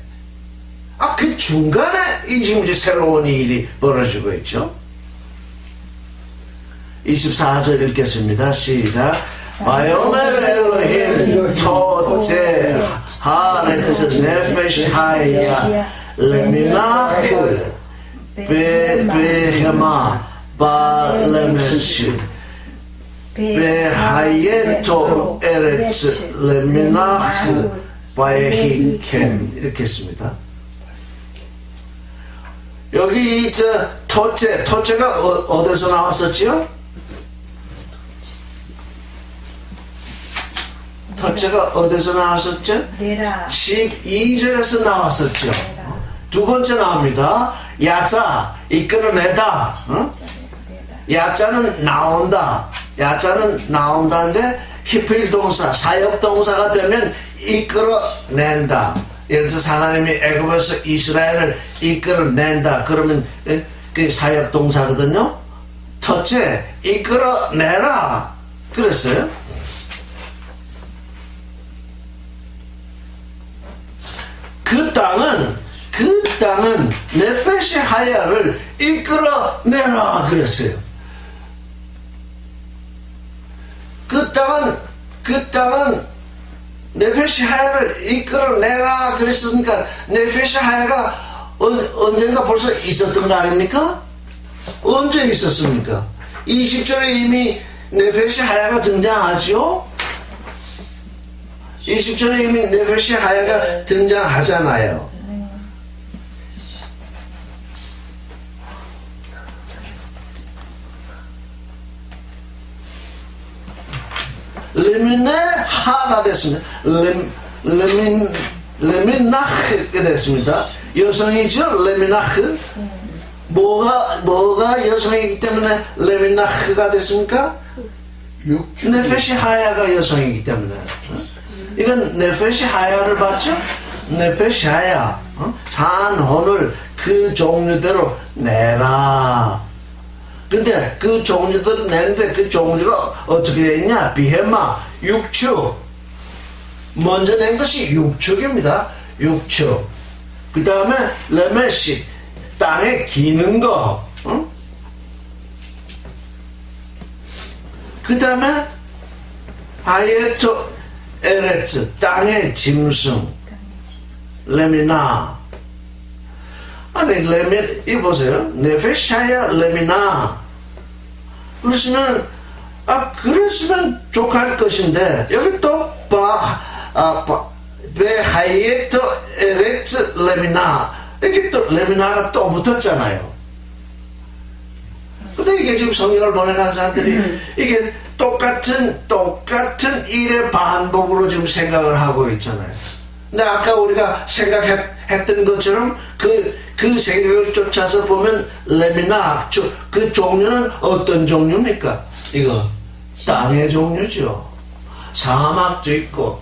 그 중간에 이 지금 이제 새로운 일이 벌어지고 있죠. 24절 읽겠습니다. 시작. 바이오멜 엘로힘 토제 하레스 네페시 하야 레미나크 베헤마 발레멘시 베하예토 에레츠 레미나흐 바에히켄 이렇게 했습니다. 여기 토제가 어디서 나왔었지요? 토제가 어디서 나왔었죠? 12절에서 나왔었죠. 두 번째 나옵니다. 야자, 이끌어내다. 야자는 나온다. 야자는 나온다는데 히필 동사, 사역 동사가 되면 이끌어낸다. 예를 들어서 하나님이 애굽에서 이스라엘을 이끌어낸다. 그러면 그 사역 동사거든요. 첫째, 이끌어내라. 그랬어요. 그 땅은 네페시 하야를 이끌어내라 그랬어요. 그 땅은 네페시 하야를 이끌어내라 그랬으니까 네페시 하야가 언젠가 벌써 있었던 거 아닙니까? 언제 있었습니까? 20절에 이미 네페시 하야가 등장하죠? 20절에 이미 네페시 하야가 등장하잖아요. 레미네 하가 됐습니다. 레미나흐가 됐습니다. 여성이죠? 레미나흐. 뭐가 여성이기 때문에 레미나흐가 됐습니까? 네페시 하야가 여성이기 때문에. 이건 네페시 하야를 봤죠? 네페시 하야. 산혼을 그 종류대로 내라. 근데 그 종류들을 내는데 그 종류가 어떻게 되어 있냐? 비헤마, 육축. 먼저 낸 것이 육축입니다. 육축. 그 다음에 레메시, 땅에 기는 거. 응? 그 다음에 하예토 에레츠, 땅의 짐승. 레미나. 아니, 이 보세요. 네페샤야 레미나. 그랬으면 족할 것인데, 여기 또, 베하이에토 에렉스 레미나. 이게 또, 레미나가 또 붙었잖아요. 근데 이게 지금 성경을 번역하는 사람들이, 이게 똑같은 일의 반복으로 지금 생각을 하고 있잖아요. 근데 아까 우리가 생각했던 것처럼 그 생각을 쫓아서 보면 레미나 그 종류는 어떤 종류입니까? 이거 땅의 종류죠. 사막도 있고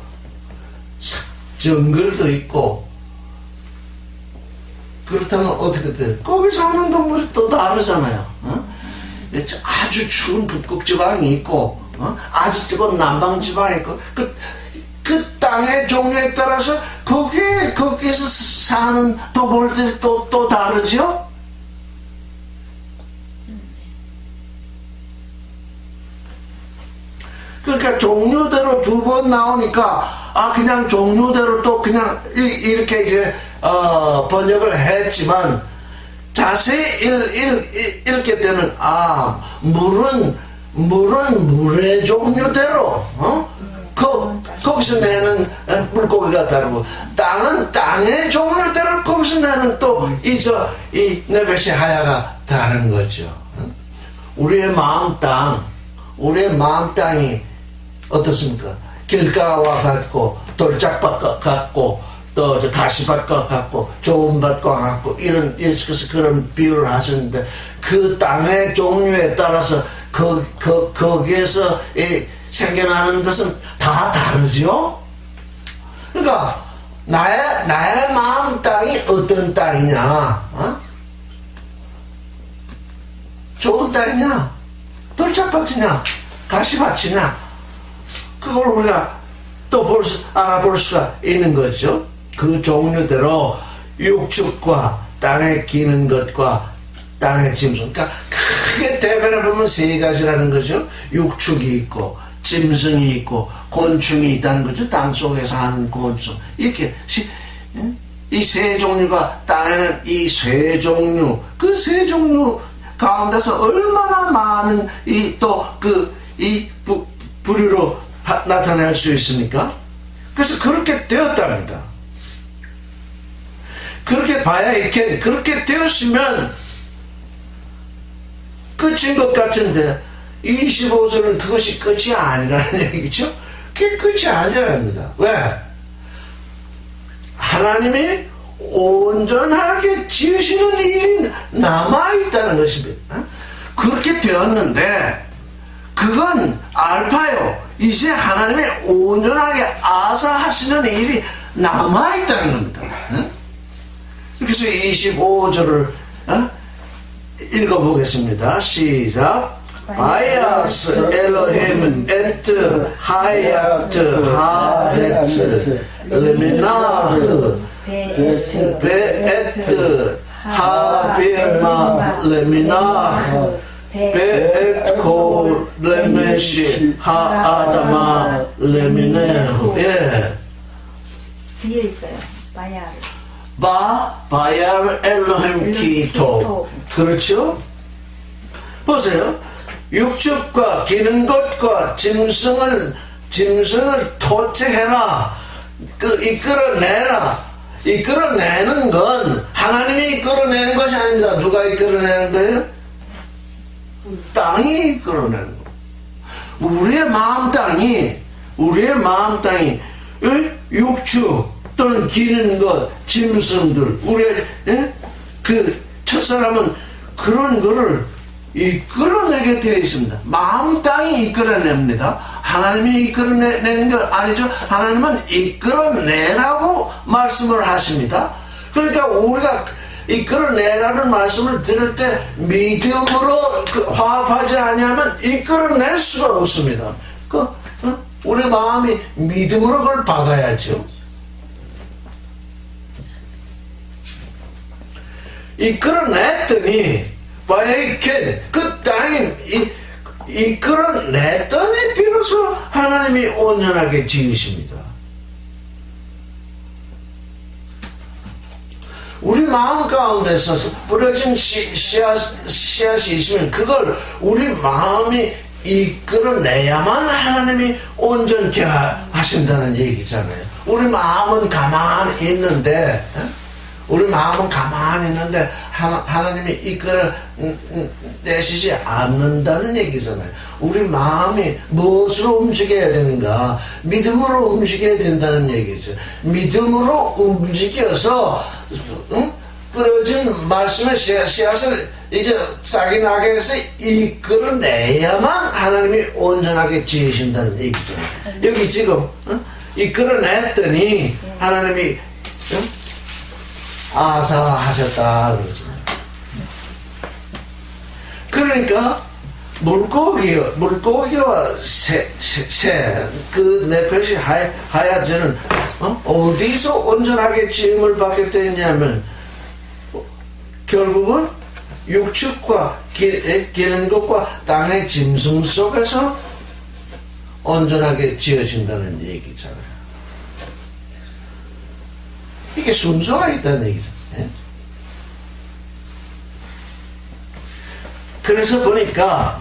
정글도 있고. 그렇다면 어떻게 돼? 거기 사는 동물이 또 다르잖아요. 아주 추운 북극 지방이 있고 아주 뜨거운 남방 지방이 있고 그 땅의 종류에 따라서 거기에서 사는 동물들이 또 다르죠? 그러니까 종류대로 두 번 나오니까 그냥 종류대로 또 그냥 이렇게 이제 번역을 했지만 자세히 읽게 되면 물은 물의 종류대로 거기서 내는 물고기가 다르고 땅은 땅의 종류대로 거기서 내는 또 이 네페시 하야가 다른 거죠. 우리의 마음 땅이 어떻습니까? 길가와 같고 돌짝밭과 같고 또 가시밭과 같고 좋은 밭과 같고 이런 예수께서 그런 비유를 하셨는데 그 땅의 종류에 따라서 거기에서 생겨나는 것은 다 다르죠. 그러니까 나의 마음 땅이 어떤 땅이냐? 좋은 땅이냐? 돌짝밭이냐? 가시밭이냐? 그걸 우리가 또 알아볼 수가 있는 거죠. 그 종류대로 육축과 땅에 기는 것과 땅의 짐승. 그러니까 크게 대변해 보면 세 가지라는 거죠. 육축이 있고 짐승이 있고 곤충이 있다는 거죠. 땅 속에 사는 곤충. 이렇게 이 세 종류가 땅에는 이 세 종류, 그 세 종류 가운데서 얼마나 많은 이 부류로 나타낼 수 있습니까? 그래서 그렇게 되었답니다. 그렇게 봐야 이렇게 그렇게 되었으면 끝인 것 같은데 25절은 그것이 끝이 아니라는 얘기죠. 그게 끝이 아니랍니다. 왜? 하나님이 온전하게 지으시는 일이 남아있다는 것입니다. 그렇게 되었는데 그건 알파요. 이제 하나님이 온전하게 아사하시는 일이 남아있다는 겁니다. 그래서 25절을 읽어보겠습니다. 시작. 바야스 엘로힘 에트 하야트 하레트 레미나흐 베에트 하비마 레미나흐 베에트콜 레메시 하아다마 레미네흐. 예. 뒤에 있어요. 바야르. 바야르 엘로힘 키토. 그렇죠? 보세요. 육축과 기는 것과 짐승을 토치해라. 이끌어내라. 이끌어내는 건 하나님이 이끌어내는 것이 아닙니다. 누가 이끌어내는 거예요? 땅이 이끌어내는 거. 우리의 마음 땅이 육축 또는 기는 것, 짐승들, 우리의 그 첫사람은 그런 거를 이끌어내게 되어 있습니다. 마음 땅이 이끌어냅니다. 하나님이 이끌어내는 건 아니죠. 하나님은 이끌어내라고 말씀을 하십니다. 그러니까 우리가 이끌어내라는 말씀을 들을 때 믿음으로 화합하지 아니하면 이끌어낼 수가 없습니다. 우리 마음이 믿음으로 그걸 받아야죠. 이끌어냈더니 그 땅에 이끌어냈더니 비로소 하나님이 온전하게 지으십니다. 우리 마음 가운데서 뿌려진 씨앗이 있으면 그걸 우리 마음이 이끌어내야만 하나님이 온전케 하신다는 얘기잖아요. 우리 마음은 가만히 있는데 하나님이 이끌어내시지 않는다는 얘기잖아요. 우리 마음이 무엇으로 움직여야 되는가? 믿음으로 움직여야 된다는 얘기죠. 믿음으로 움직여서 뿌려진 말씀의 씨앗을 이제 싹이 나게 해서 이끌어내야만 하나님이 온전하게 지으신다는 얘기잖아요. 여기 지금 이끌어냈더니 하나님이 아사하셨다 그러잖아요. 그러니까 물고기와 새 그 내표시 하야제는 어디서 온전하게 지음을 받게 되냐면 결국은 육축과 기는 것과 땅의 짐승 속에서 온전하게 지어진다는 얘기잖아요. 이게 순서가 있다는 얘기죠. 그래서 보니까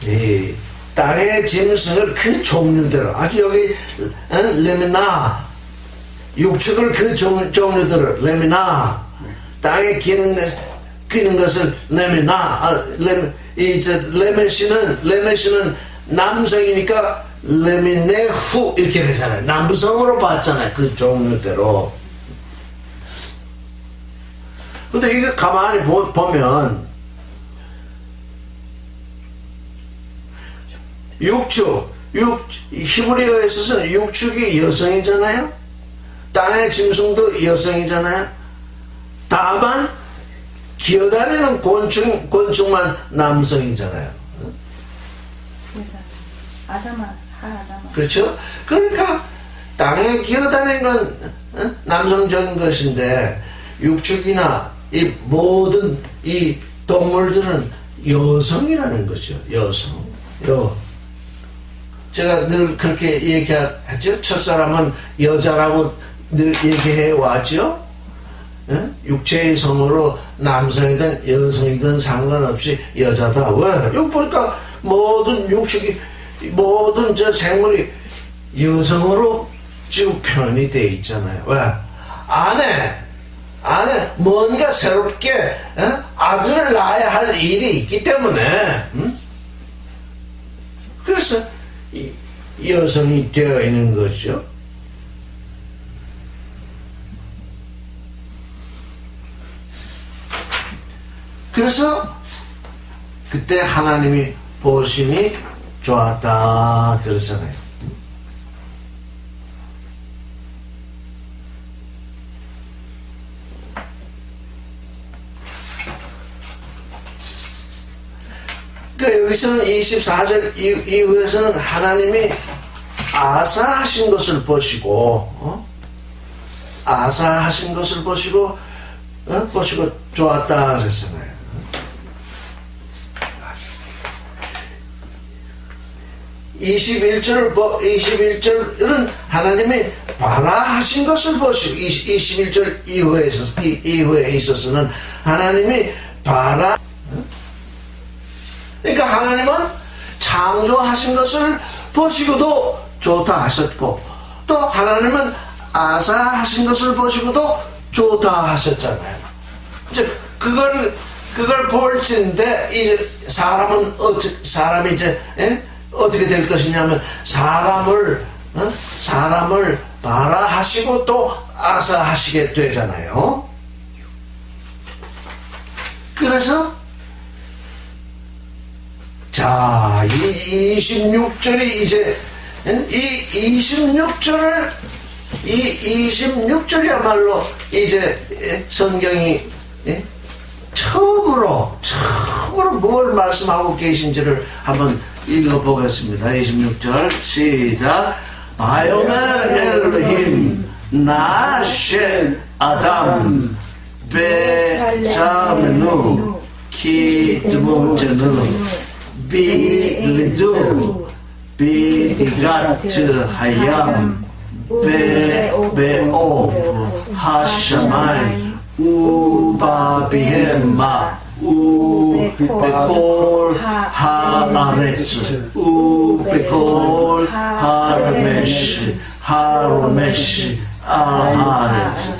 이 땅의 짐승을 그 종류대로 아주 여기 레미나 육축을 그 종류대로 레미나 땅에 기는 것을 레미나 레메시는 남성이니까 레미네후 이렇게 되잖아요. 남성으로 봤잖아요. 그 종류대로. 근데 이게 가만히 보면 히브리어에 있어서는 육축이 여성이잖아요. 땅의 짐승도 여성이잖아요. 다만 기어다니는 곤충만 남성이잖아요. 아담아. 그렇죠? 그러니까 땅에 기어다니는 건 남성적인 것인데 육축이나 이 모든 이 동물들은 여성이라는 거죠. 여성. 제가 늘 그렇게 얘기했죠. 첫사람은 여자라고 늘 얘기해 왔죠. 육체의 성으로 남성이든 여성이든 상관없이 여자다. 왜? 여기 보니까 모든 육축이 모든 저 생물이 여성으로 지금 표현이 되어 있잖아요. 왜? 안에 뭔가 새롭게 아들을 낳아야 할 일이 있기 때문에 그래서 여성이 되어 있는 거죠. 그래서 그때 하나님이 보시니 좋았다 그러잖아요. 그러니까 여기서는 24절 이후에서는 하나님이 아사하신 것을 보시고 아사하신 것을 보시고 좋았다 그랬잖아요. 21절은 하나님이 바라하신 것을 보시고 21절 이후에 있어서는 하나님이 그러니까 하나님은 창조하신 것을 보시고도 좋다 하셨고 또 하나님은 아사하신 것을 보시고도 좋다 하셨잖아요. 이제 그걸 볼진데 이제 사람이 이제 어떻게 될 것이냐면 사람을 바라하시고 또 아사하시게 되잖아요. 그래서 자, 이 26절이 이제 이 26절을 이 26절이야말로 이제 성경이 처음으로 뭘 말씀하고 계신지를 한번 읽어보겠습니다. 26절 시작. 바요멜 엘로힘 나셰 아담 베자메누 키드무제누 빌리두 비디가트 하얌 베오 하샤마이 우바비헤마 우베콜 하아레스 우베콜 하르메시 하르메시 아하레스.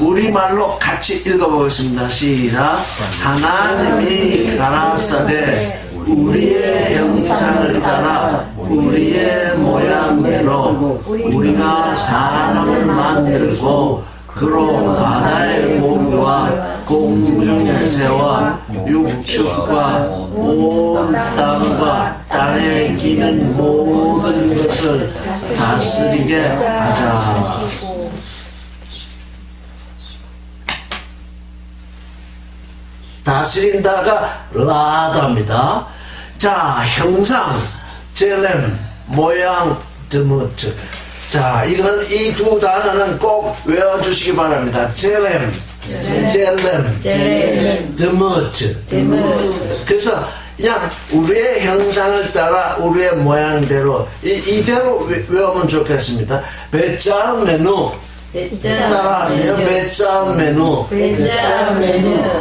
우리말로 같이 읽어보겠습니다. 시작. 하나님이 가라사대 우리의 형상을 따라 우리의 모양대로 우리가 사람을 만들고 그로 바다의 고기와 공중의 새와 육축과 온 땅과 땅에 기는 모든 것을 다스리게 하자. 다스린다가 라다입니다. 자, 형상, 젤렘, 모양, 드무트. 자, 이거는 이 두 단어는 꼭 외워주시기 바랍니다. 젤렘, 드무트. 그래서 그냥 우리의 형상을 따라 우리의 모양대로 이대로 외우면 좋겠습니다. 베짤메누. 따라하세요. 베짤메누.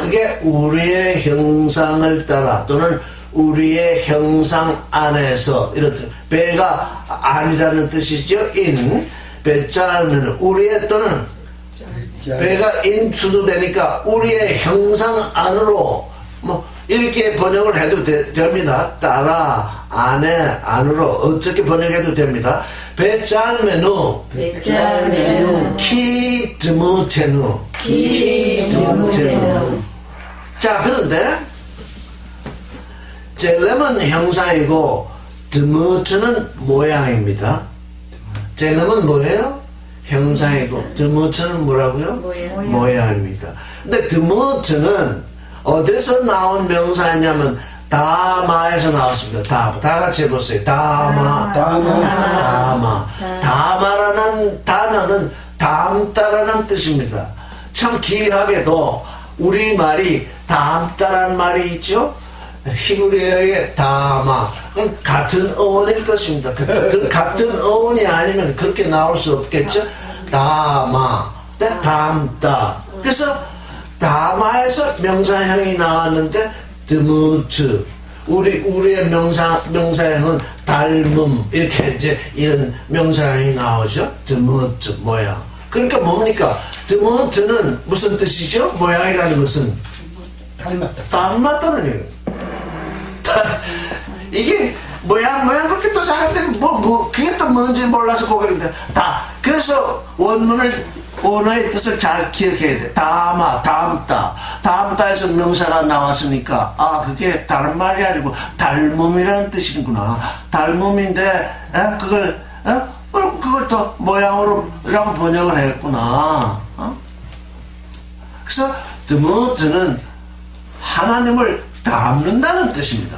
그게 우리의 형상을 따라 또는 우리의 형상 안에서 이렇듯 배가 아니라는 뜻이죠. 인 베짤메누 우리의 또는 배가 인투도 되니까 우리의 형상 안으로 뭐 이렇게 번역을 해도 됩니다. 따라 안에 안으로 어떻게 번역해도 됩니다. 베짤메누 키드무테누 자, 그런데 젤렘은 형상이고 드무트는 모양입니다. 젤렘은 뭐예요? 형상이고 드무트는 뭐라고요? 모양입니다. 근데 드무트는 어디서 나온 명사냐면 다마에서 나왔습니다. 다 같이 해보세요. 다마라는 단어는 담다라는 뜻입니다. 참 기이하게도 우리말이 담다라는 말이 있죠. 히브리어의 다마, 그건 같은 어원일 것입니다. 그 같은 어원이 아니면 그렇게 나올 수 없겠죠. 다마, 담다. 그래서 다마에서 명사형이 나왔는데 드무트, 우리의 명사형은 닮음, 이렇게 이제 이런 명사형이 나오죠. 드무트 모양. 그러니까 뭡니까? 드무트는 무슨 뜻이죠? 모양이라는 것은 닮았다는 얘기예요. 이게 모양 그렇게 또 사람들이 그게 또 뭔지 몰라서 고백인데 그래서 원어의 뜻을 잘 기억해야 돼. 담다에서 명사가 나왔으니까 그게 다른 말이 아니고 닮음이라는 뜻이구나. 닮음인데 그걸 또 모양으로라고 번역을 했구나. 그래서 드무트는 하나님을 닮는다는 뜻입니다.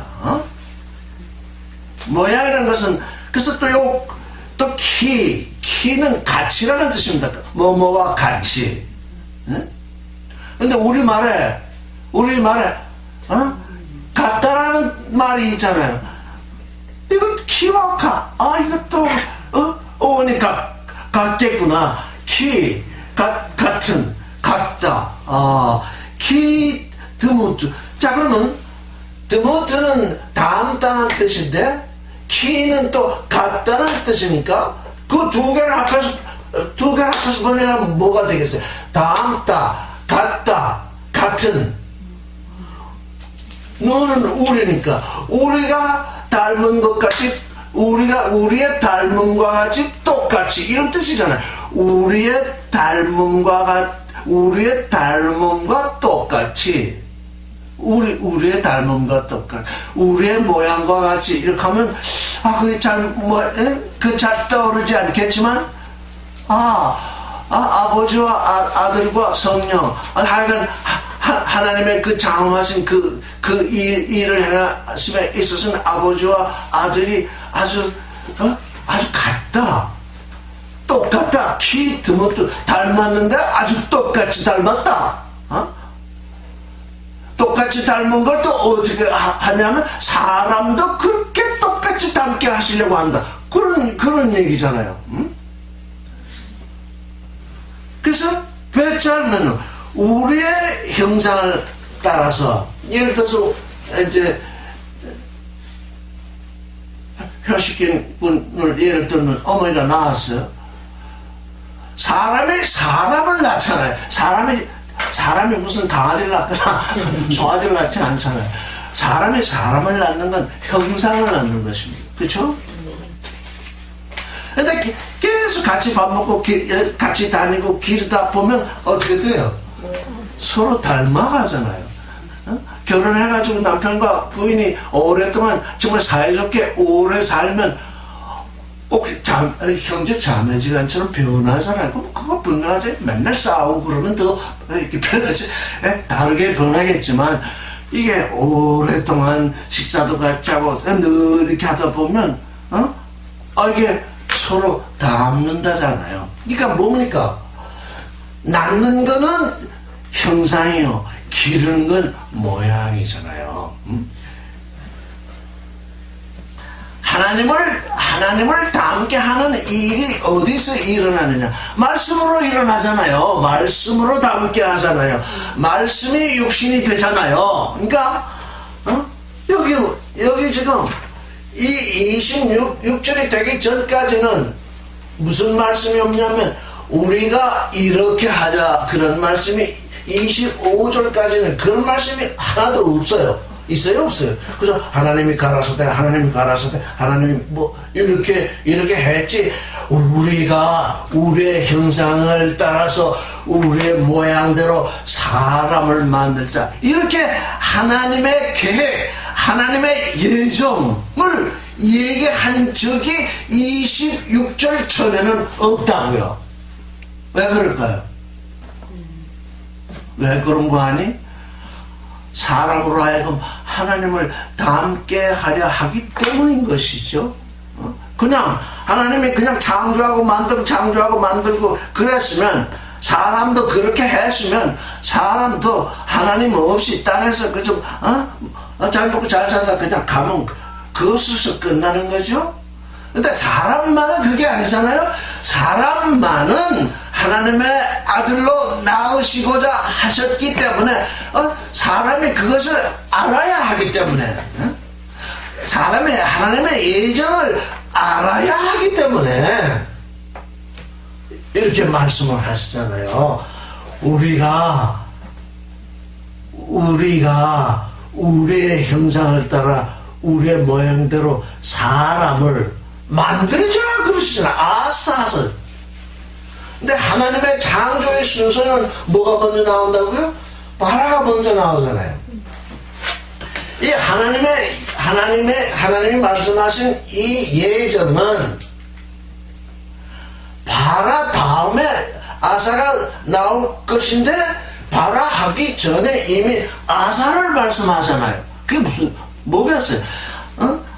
모양이라는 것은 그래서 또 키는 가치라는 뜻입니다. 뭐뭐와 같이. 근데 우리말에 같다라는 말이 있잖아요. 이거 키와 이것도 어원이 같겠구나. 같은 같다. 키 드무트. 자, 그러면 드무트는 닮다는 뜻인데 키는 또 같다는 뜻이니까 그 두 개를 합해서 번역하면 뭐가 되겠어요? 닮다, 같다, 같은. 너는 우리니까 우리가 닮은 것 같이 우리의 닮음과 같이 똑같이 이런 뜻이잖아요. 우리의 닮음과 똑같이 우리의 닮음과 똑같이 우리의 모양과 같이 이렇게 하면 그게 잘 떠오르지 않겠지만 아버지와 아들과 성령, 하여간 하나님의 그 장엄하신 그 일을 행하심에 있어서는 아버지와 아들이 아주 같다. 똑같다. 키 드문도 닮았는데 아주 똑같이 닮았다. 똑같이 닮은 걸 또 어떻게 하냐면 사람도 그렇게 똑같이 닮게 하시려고 한다. 그런 얘기잖아요. 그래서 배짤면 우리의 형상을 따라서, 예를 들어서 이제 효식인 분을 예를 들면 어머니가 낳았어요. 사람이 사람을 낳잖아요. 사람이 무슨 강아지를 낳거나 송아지를 낳지 않잖아요. 사람이 사람을 낳는 건 형상을 낳는 것입니다. 그렇죠? 근데 계속 같이 밥 먹고 같이 다니고 기르다 보면 어떻게 돼요? 서로 닮아가잖아요. 결혼해가지고 남편과 부인이 오랫동안 정말 사이좋게 오래 살면 꼭 형제 자매지간처럼 변하잖아요. 그거 분명하지. 맨날 싸우고 그러면 더 이렇게 변하지. 다르게 변하겠지만 이게 오랫동안 식사도 같이 하고 늘 이렇게 하다 보면 이게 서로 닮는다잖아요. 그러니까 뭡니까? 낳는 거는 형상이요, 기르는 건 모양이잖아요. 하나님을 닮게 하는 일이 어디서 일어나느냐? 말씀으로 일어나잖아요. 말씀으로 닮게 하잖아요. 말씀이 육신이 되잖아요. 그러니까 여기 지금 이 26절이 되기 전까지는 무슨 말씀이 없냐면 우리가 이렇게 하자, 그런 말씀이 25절까지는 그런 말씀이 하나도 없어요. 있어요, 없어요? 그래서 하나님이 가라사대, 하나님이 뭐 이렇게 했지. 우리가 우리의 형상을 따라서 우리의 모양대로 사람을 만들자, 이렇게 하나님의 계획, 하나님의 예정을 얘기한 적이 26절 전에는 없다고요. 왜 그럴까요? 왜 그런 거 아니? 사람으로 하여금 하나님을 닮게 하려 하기 때문인 것이죠. 그냥 하나님이 그냥 창조하고 만들고 그랬으면, 사람도 그렇게 했으면 사람도 하나님 없이 땅에서 그저 잘 먹고 잘 살다 그냥 가면 그것으로 끝나는 거죠. 근데 사람만은 그게 아니잖아요. 사람만은 하나님의 아들로 낳으시고자 하셨기 때문에 사람이 그것을 알아야 하기 때문에, 사람이 하나님의 예정을 알아야 하기 때문에 이렇게 말씀을 하시잖아요. 우리가 우리의 형상을 따라 우리의 모양대로 사람을 만들자 그러시잖아요. 아싸서. 근데 하나님의 창조의 순서는 뭐가 먼저 나온다고요? 바라가 먼저 나오잖아요. 이 하나님이 말씀하신 이 예정은 바라 다음에 아사가 나올 것인데, 바라 하기 전에 이미 아사를 말씀하잖아요. 그게 뭐겠어요?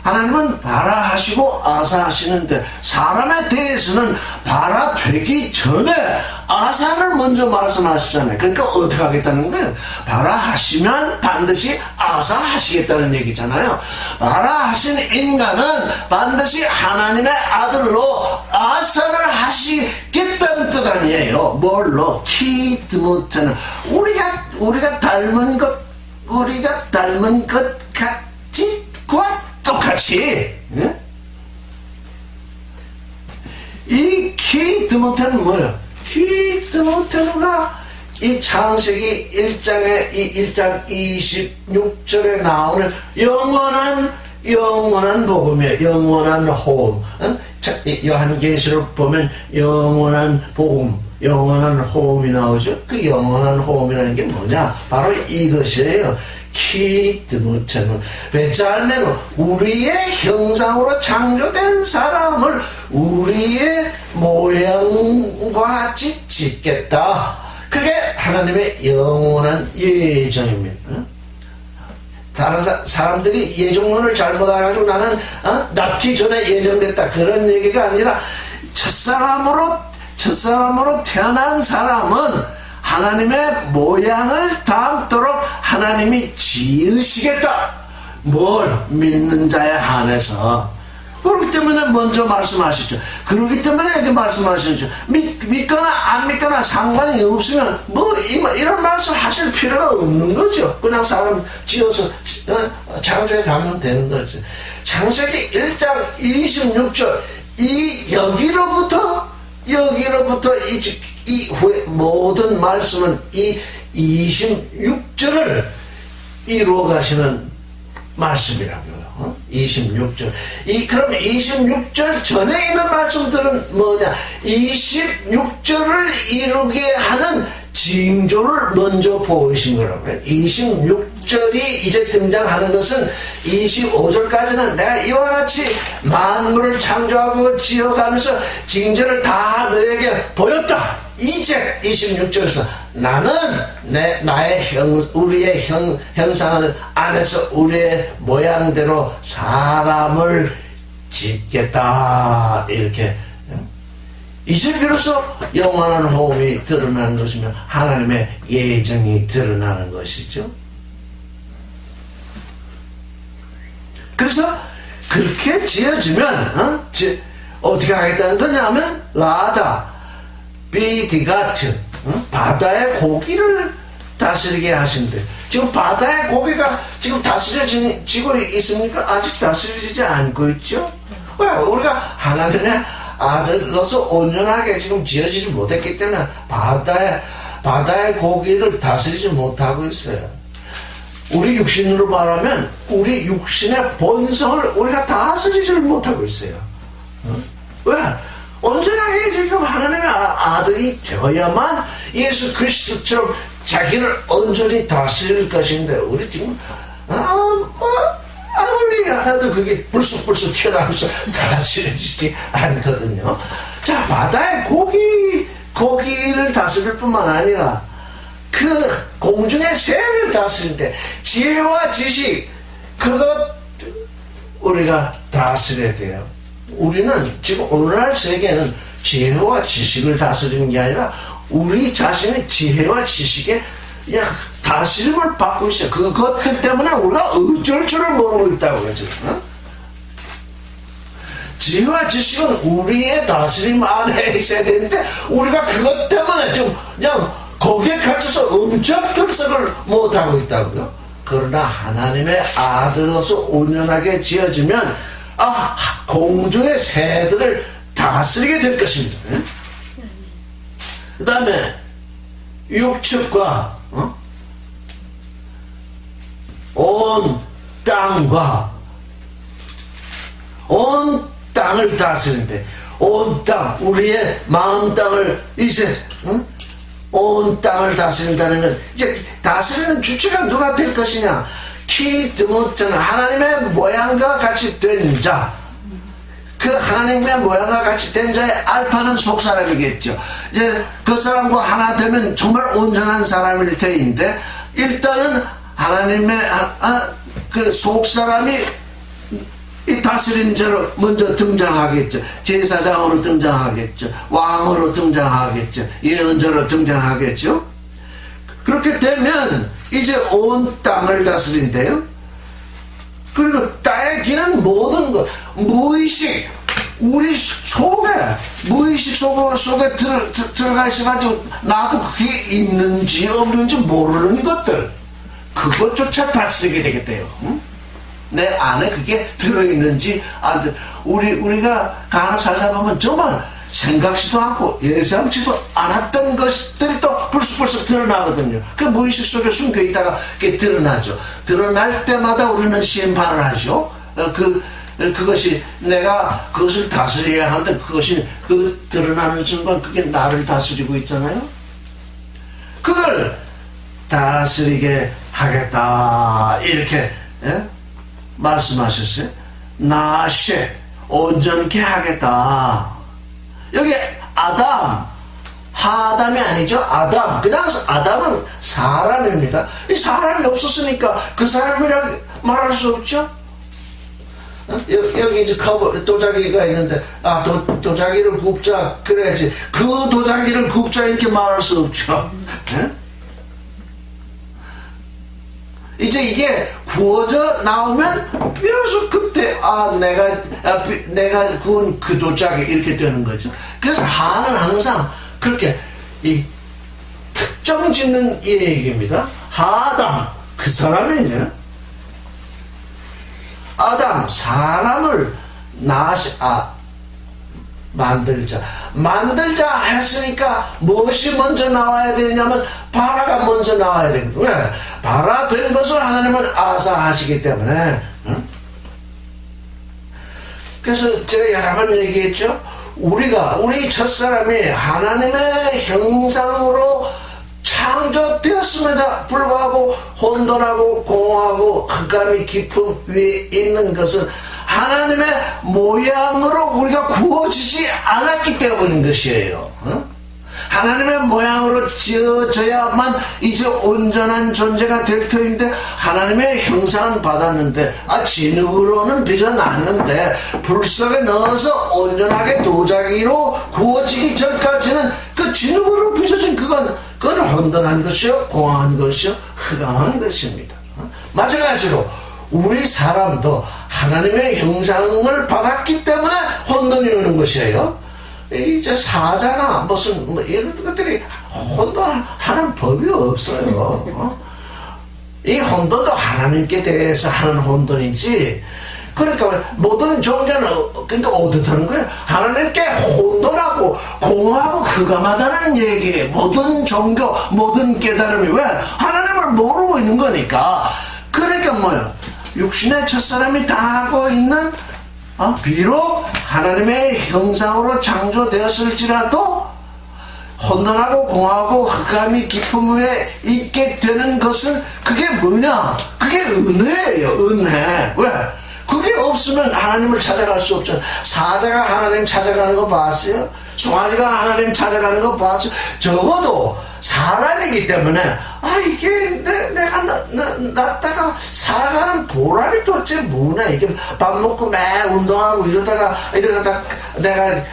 하나님은 바라 하시고 아사 하시는데, 사람에 대해서는 바라 되기 전에 아사를 먼저 말씀하시잖아요. 그러니까 어떻게 하겠다는 거예요? 바라 하시면 반드시 아사 하시겠다는 얘기잖아요. 바라 하신 인간은 반드시 하나님의 아들로 아사를 하시겠다는 뜻 아니에요. 뭘로? 키드모트는 우리가 닮은 것 같이 똑같이. 이 키드모테는 뭐예요? 키드모테가 이 창세기 1장에 1장 26절에 나오는 영원한 복음이에요. 영원한 호흡. 요한계시록 보면 영원한 복음, 영원한 호흡이 나오죠. 그 영원한 호흡이라는 게 뭐냐? 바로 이것이에요. 키드무체는 베잘레는 우리의 형상으로 창조된 사람을 우리의 모양과 같이 짓겠다. 그게 하나님의 영원한 예정입니다. 다른 사람들이 예정론을 잘못 알아가지고 나는 낳기 전에 예정됐다 그런 얘기가 아니라 첫사람으로 태어난 사람은 하나님의 모양을 닮도록 하나님이 지으시겠다. 뭘? 믿는 자에 한해서. 그렇기 때문에 먼저 말씀하시죠. 그렇기 때문에 이렇게 말씀하시죠. 믿거나 안 믿거나 상관이 없으면 이런 말씀 하실 필요가 없는 거죠. 그냥 사람 지어서 창조해 가면 되는 거죠. 창세기 1장 26절 여기로부터 이 후에 모든 말씀은 이 26절을 이루어 가시는 말씀이라고요. 26절. 그럼 26절 전에 있는 말씀들은 뭐냐? 26절을 이루게 하는 징조를 먼저 보이신 거라고요. 26절이 이제 등장하는 것은 25절까지는 내가 이와 같이 만물을 창조하고 지어가면서 징조를 다 너에게 보였다. 이제 26절에서 나는 우리의 형상 안에서 우리의 모양대로 사람을 짓겠다. 이렇게. 이제 비로소 영원한 호흡이 드러나는 것이며 하나님의 예정이 드러나는 것이죠. 그래서 그렇게 지어주면 어떻게 하겠다는 거냐면 라다 비디가트 바다의 고기를 다스리게 하신대. 지금 바다의 고기가 지금 다스려지고 있습니까? 아직 다스려지지 않고 있죠. 왜? 우리가 하나님의 아들로서 온전하게 지금 지어지지 못했기 때문에 바다의 고기를 다스리지 못하고 있어요. 우리 육신으로 말하면 우리 육신의 본성을 우리가 다스리지를 못하고 있어요. 왜? 온전하게 지금 하나님의 아들이 되어야만 예수 그리스도처럼 자기를 온전히 다스릴 것인데 우리 지금 아무리 하나도 그게 불쑥불쑥 튀어나오면서 다스려지지 않거든요. 자, 바다의 고기를 다스릴 뿐만 아니라 그 공중의 새를 다스릴 때 지혜와 지식 그것 우리가 다스려야 돼요. 우리는 지금 오늘날 세계는 지혜와 지식을 다스리는 게 아니라 우리 자신의 지혜와 지식에 그냥 다스림을 받고 있어요. 그것들 때문에 우리가 어쩔 줄을 모르고 있다고요. 지금. 지혜와 지식은 우리의 다스림 안에 있어야 되는데 우리가 그것 때문에 지금 그냥 거기에 갇혀서 엄청 들썩을 못하고 있다고요. 그러나 하나님의 아들로서 온전하게 지어지면 공중의 새들을 다스리게 될 것입니다. 그 다음에 육축과 온 땅과 온 땅을 다스리는데 온 땅 우리의 마음 땅을 이제 온 땅을 다스린다는 건 이제 다스리는 주체가 누가 될 것이냐? 키드무트는 하나님의 모양과 같이 된 자. 그 하나님의 모양과 같이 된 자의 알파는 속사람이겠죠. 이제 그 사람과 하나 되면 정말 온전한 사람일 터인데 일단은 하나님의 그 속사람이 이 다스리는 자로 먼저 등장하겠죠. 제사장으로 등장하겠죠. 왕으로 등장하겠죠. 예언자로 등장하겠죠. 그렇게 되면 이제 온 땅을 다스린대요. 그리고 땅에 기는 모든 것, 무의식, 우리 속에, 무의식 속에 들어가 있어가지고 나도 그게 있는지 없는지 모르는 것들, 그것조차 다스리게 되겠대요. 응? 내 안에 그게 들어있는지, 우리가 간혹 살다 보면 정말 생각지도 않고 예상치도 않았던 것들이 또 불쑥불쑥 드러나거든요. 그 무의식 속에 숨겨 있다가 그게 드러나죠. 드러날 때마다 우리는 심판을 하죠. 그것이 내가 그것을 다스려야 하는데 그것이 드러나는 순간 그게 나를 다스리고 있잖아요. 그걸 다스리게 하겠다 이렇게 말씀하셨어요. 나셰 온전케 하겠다. 여기 아담 하담이 아니죠. 아담. 그냥 아담은 사람입니다. 이 사람이 없었으니까 그 사람이라고 말할 수 없죠. 여기 이제 도자기가 있는데 도자기를 굽자 그래야지 그 도자기를 굽자 이렇게 말할 수 없죠. 이제 이게 구워져 나오면 비로소 그때 내가 구운 그 도자기 이렇게 되는 거죠. 그래서 하는 항상 그렇게 이 특정 짓는 이 얘기입니다. 하담 그 사람이냐? 아담 사람을 만들자 했으니까 무엇이 먼저 나와야 되냐면 바라가 먼저 나와야 되거든요. 왜? 바라 된 것을 하나님은 아사하시기 때문에. 그래서 제가 여러 번 얘기했죠. 우리 첫사람이 하나님의 형상으로 창조되었음에도 불구하고 혼돈하고 공허하고 흑암이 깊음 위에 있는 것은 하나님의 모양으로 우리가 구워지지 않았기 때문인 것이에요. 하나님의 모양으로 지어져야만 이제 온전한 존재가 될 터인데 하나님의 형상은 받았는데 진흙으로는 빚어놨는데 불 속에 넣어서 온전하게 도자기로 구워지기 전까지는 그 진흙으로 빚어진 그건 혼돈한 것이요 공허한 것이요 흑암한 것입니다. 마찬가지로 우리 사람도 하나님의 형상을 받았기 때문에 혼돈이 오는 것이에요. 이제 사자나 무슨 이런 것들이 혼돈하는 법이 없어요. 이 혼돈도 하나님께 대해서 하는 혼돈이지. 그러니까 모든 종교는 그러니까 어떻다는 거예요? 하나님께 혼돈하고 공허하고 흑암하다는 얘기예요. 모든 종교, 모든 깨달음이 왜? 하나님을 모르고 있는 거니까. 그러니까 뭐예요? 육신의 첫사람이 당하고 있는 비록 하나님의 형상으로 창조되었을지라도 혼돈하고 공허하고 흑암이 깊은 위에 있게 되는 것은 그게 뭐냐? 그게 은혜예요. 은혜. 왜? 그게 없으면 하나님을 찾아갈 수 없잖아요. 사자가 하나님 찾아가는 거 봤어요? 송아지가 하나님 찾아가는 거 봤어요? 적어도 사람이기 때문에 이게 내가 낳다가 살아가는 보람이 도대체 뭐냐. 이게 밥 먹고 매 운동하고 이러다가 내가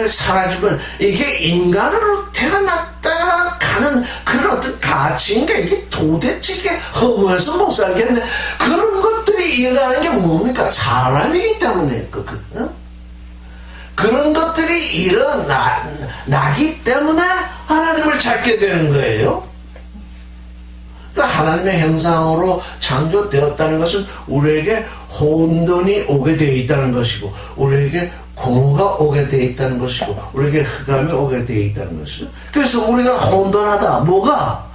사라지면 이게 인간으로 태어났다가 가는 그런 어떤 가치인가. 이게 도대체 이게 허무해서 못 살겠네. 그런 것들이 일어나는 게 뭡니까? 사람이기 때문에 그런 것들이 일어나기 때문에 하나님을 찾게 되는 거예요. 그러니까 하나님의 형상으로 창조되었다는 것은 우리에게 혼돈이 오게 되어 있다는 것이고 우리에게 공허가 오게 되어 있다는 것이고 우리에게 흑암이 오게 되어 있다는 것이죠. 그래서 우리가 혼돈하다. 뭐가?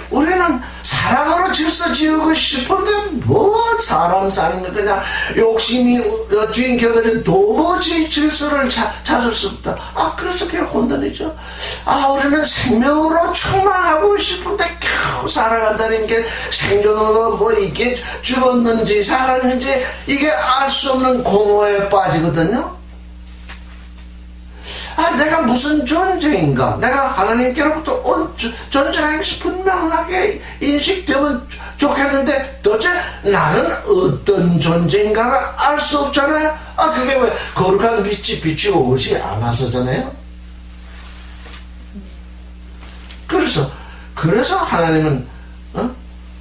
우리는 사랑으로 질서 지우고 싶은데 사람 사는 거 그냥 욕심이 주인 격에 도무지 질서를 찾을 수 없다. 그래서 그게 혼돈이죠. 우리는 생명으로 충만하고 싶은데 겨우 살아간다는 게 생존으로 이게 죽었는지 살았는지 이게 알 수 없는 공허에 빠지거든요. 내가 무슨 존재인가? 내가 하나님께로부터 온 존재라는 것이 분명하게 인식되면 좋겠는데 도대체 나는 어떤 존재인가를 알 수 없잖아요. 그게 왜 거룩한 빛이 비추어오지 않아서잖아요. 그래서 하나님은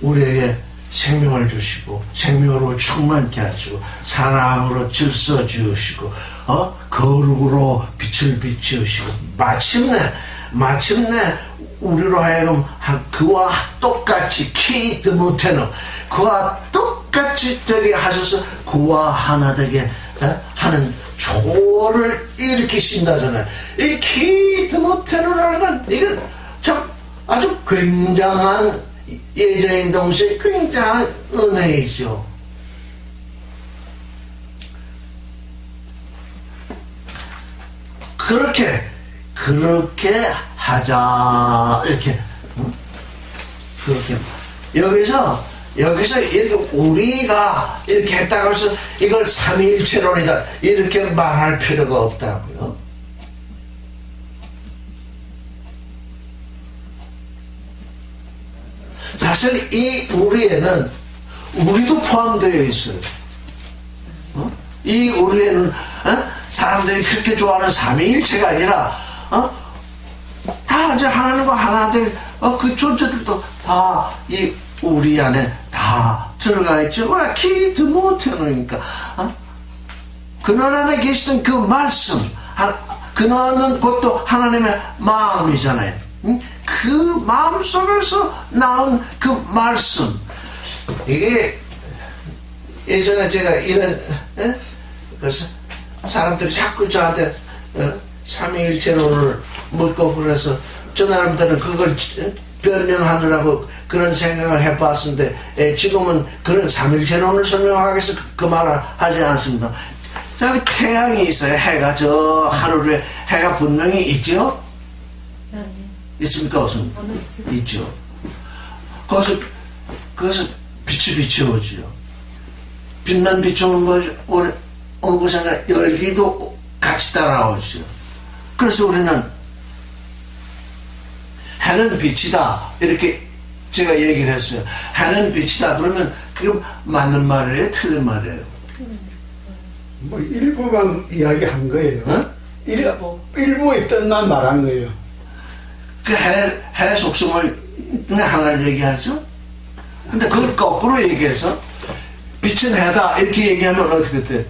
우리에게 생명을 주시고 생명으로 충만케 하시고 사랑으로 질서 지으시고 거룩으로 빛을 비추시고 마침내 우리로 하여금 그와 똑같이 키드 못해는 그와 똑같이 되게 하셔서 그와 하나 되게 하는 초를 일으키신다잖아요. 이 키드 못해는라는 건 이건 참 아주 굉장한 예전인 동시에 굉장한 은혜이죠. 그렇게 하자 이렇게 그렇게 여기서 이렇게 우리가 이렇게 했다고 해서 이걸 삼위일체론이다 이렇게 말할 필요가 없다고요. 사실 이 우리에는 우리도 포함되어 있어요. 이 우리에는 사람들이 그렇게 좋아하는 삼위일체가 아니라 다 이제 하나님과 하나들 그 존재들도 다 이 우리 안에 다 들어가 있죠. 왜 기도 못해놓으니까 그너 안에 계시던 그 말씀 그너는 그것도 하나님의 마음이잖아요. 그 마음 속에서 나온 그 말씀 이게 예전에 제가 이런 그래서 사람들이 자꾸 저한테 삼위일체론을 묻고 그래서 저 사람들은 그걸 변명하느라고 그런 생각을 해봤는데 지금은 그런 삼위일체론을 설명하기 위해서 그 말을 하지 않습니다. 저기 태양이 있어요. 해가 저 하늘 위에 해가 분명히 있죠? 있습니까? 없습니까? 있죠. 거기서 빛이 비춰오죠. 빛만 비춰오는 것이 아니라 열기도 같이 따라오죠. 그래서 우리는 해는 빛이다 이렇게 제가 얘기를 했어요. 해는 빛이다 그러면 그게 맞는 말이에요? 틀린 말이에요? 뭐 일부만 이야기한 거예요. 일부의 뜻만 말한 거예요. 그 해 속성을 중에 하나를 얘기하죠. 근데 그걸 거꾸로 얘기해서 빛은 해다 이렇게 얘기하면 어떻게 돼?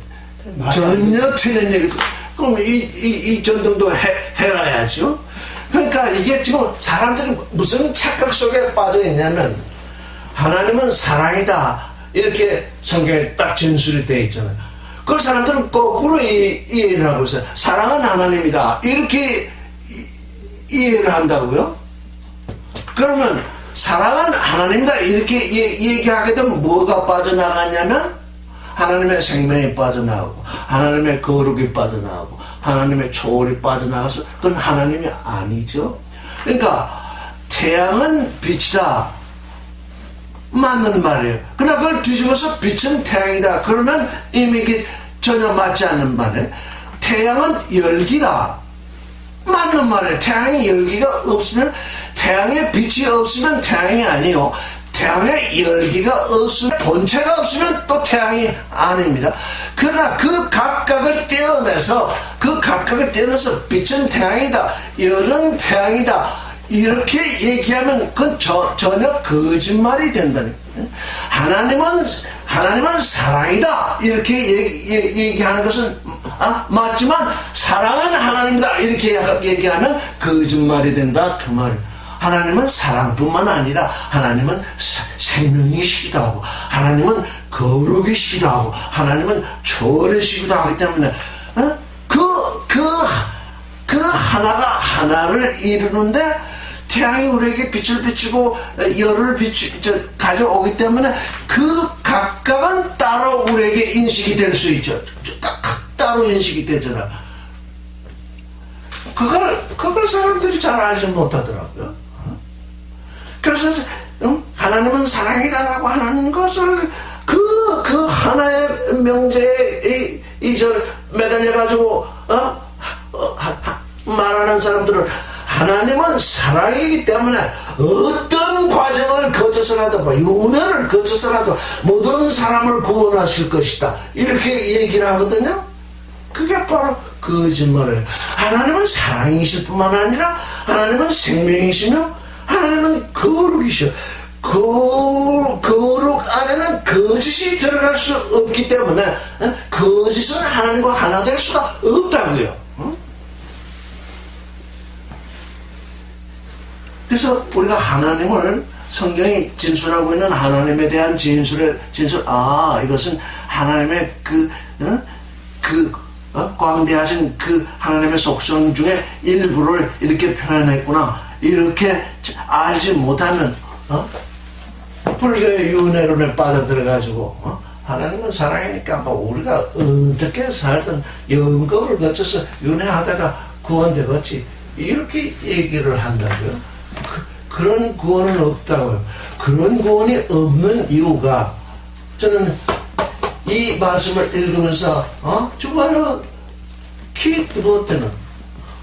전혀 틀린 얘기. 그럼 이 전등도 해라야죠. 그러니까 이게 지금 사람들이 무슨 착각 속에 빠져 있냐면 하나님은 사랑이다 이렇게 성경에 딱 진술이 되어 있잖아요. 그걸 사람들은 거꾸로 이해를 하고 있어요. 사랑은 하나님이다 이렇게 이해를 한다고요? 그러면 사랑은 하나님이다 이렇게 얘기하게 되면 뭐가 빠져나가냐면 하나님의 생명이 빠져나가고 하나님의 거룩이 빠져나가고 하나님의 초월이 빠져나가서 그건 하나님이 아니죠. 그러니까 태양은 빛이다 맞는 말이에요. 그러나 그걸 뒤집어서 빛은 태양이다 그러면 이미 이게 전혀 맞지 않는 말이에요. 태양은 열기다 맞는 말이에요. 태양의 열기가 없으면 태양의 빛이 없으면 태양이 아니요. 태양의 열기가 없으면 본체가 없으면 또 태양이 아닙니다. 그러나 그 각각을 떼어내서 빛은 태양이다 열은 태양이다 이렇게 얘기하면 그건 전혀 거짓말이 된다는 거예요. 하나님은 사랑이다 이렇게 얘기하는 것은 맞지만 사랑은 하나님이다 이렇게 얘기하면 거짓말이 된다 그 말이에요. 하나님은 사랑뿐만 아니라 하나님은 생명이시기도 하고 하나님은 거룩이시기도 하고 하나님은 초월이시기도 하기 때문에 그 하나가 하나를 이루는데 태양이 우리에게 빛을 비추고 열을 가져오기 때문에 그 각각은 따로 우리에게 인식이 될 수 있죠. 따로 인식이 되잖아. 그걸 사람들이 잘 알지 못하더라고요. 그래서 하나님은 사랑이다라고 하는 것을 그 하나의 명제에 매달려가지고 말하는 사람들은 하나님은 사랑이기 때문에 어떤 과정을 거쳐서라도 윤회를 거쳐서라도 모든 사람을 구원하실 것이다 이렇게 얘기를 하거든요. 그게 바로 거짓말이에요. 하나님은 사랑이실 뿐만 아니라 하나님은 생명이시며 하나님은 거룩이셔. 거룩 안에는 거짓이 들어갈 수 없기 때문에 거짓은 하나님과 하나 될 수가 없다고요. 그래서 우리가 하나님을 성경이 진술하고 있는 하나님에 대한 진술 이것은 하나님의 광대하신 그 하나님의 속성 중에 일부를 이렇게 표현했구나 이렇게 알지 못하면 불교의 윤회론에 빠져들어가지고 하나님은 사랑이니까 우리가 어떻게 살든 영겁을 거쳐서 윤회하다가 구원되겠지 이렇게 얘기를 한다고요. 그런 구원은 없다고요. 그런 구원이 없는 이유가 저는 이 말씀을 읽으면서 정말로 무엇에는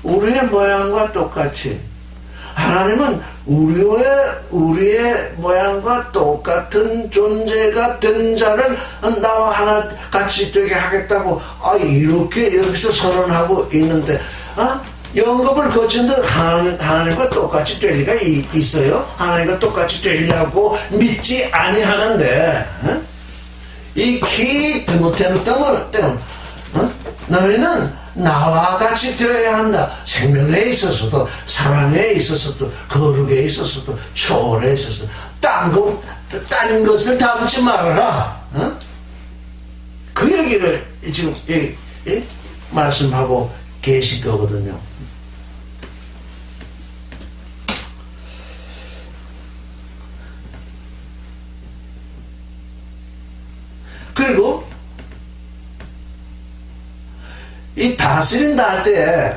우리의 모양과 똑같이 하나님은 우리의 모양과 똑같은 존재가 된 자를 나와 하나 같이 되게 하겠다고 이렇게 여기서 선언하고 있는데 영겁을 거친데 하나님과 똑같이 될 리가 있어요? 하나님과 똑같이 되려고 믿지 아니하는데 이 디모데는 때문에 너희는 나와 같이 되어야 한다. 생명에 있어서도 사랑에 있어서도 거룩에 있어서도 초월에 있어서도 다른 것을 담지 말아라. 그 얘기를 지금 말씀하고 계실 거거든요. 그리고 이 다스린다 할 때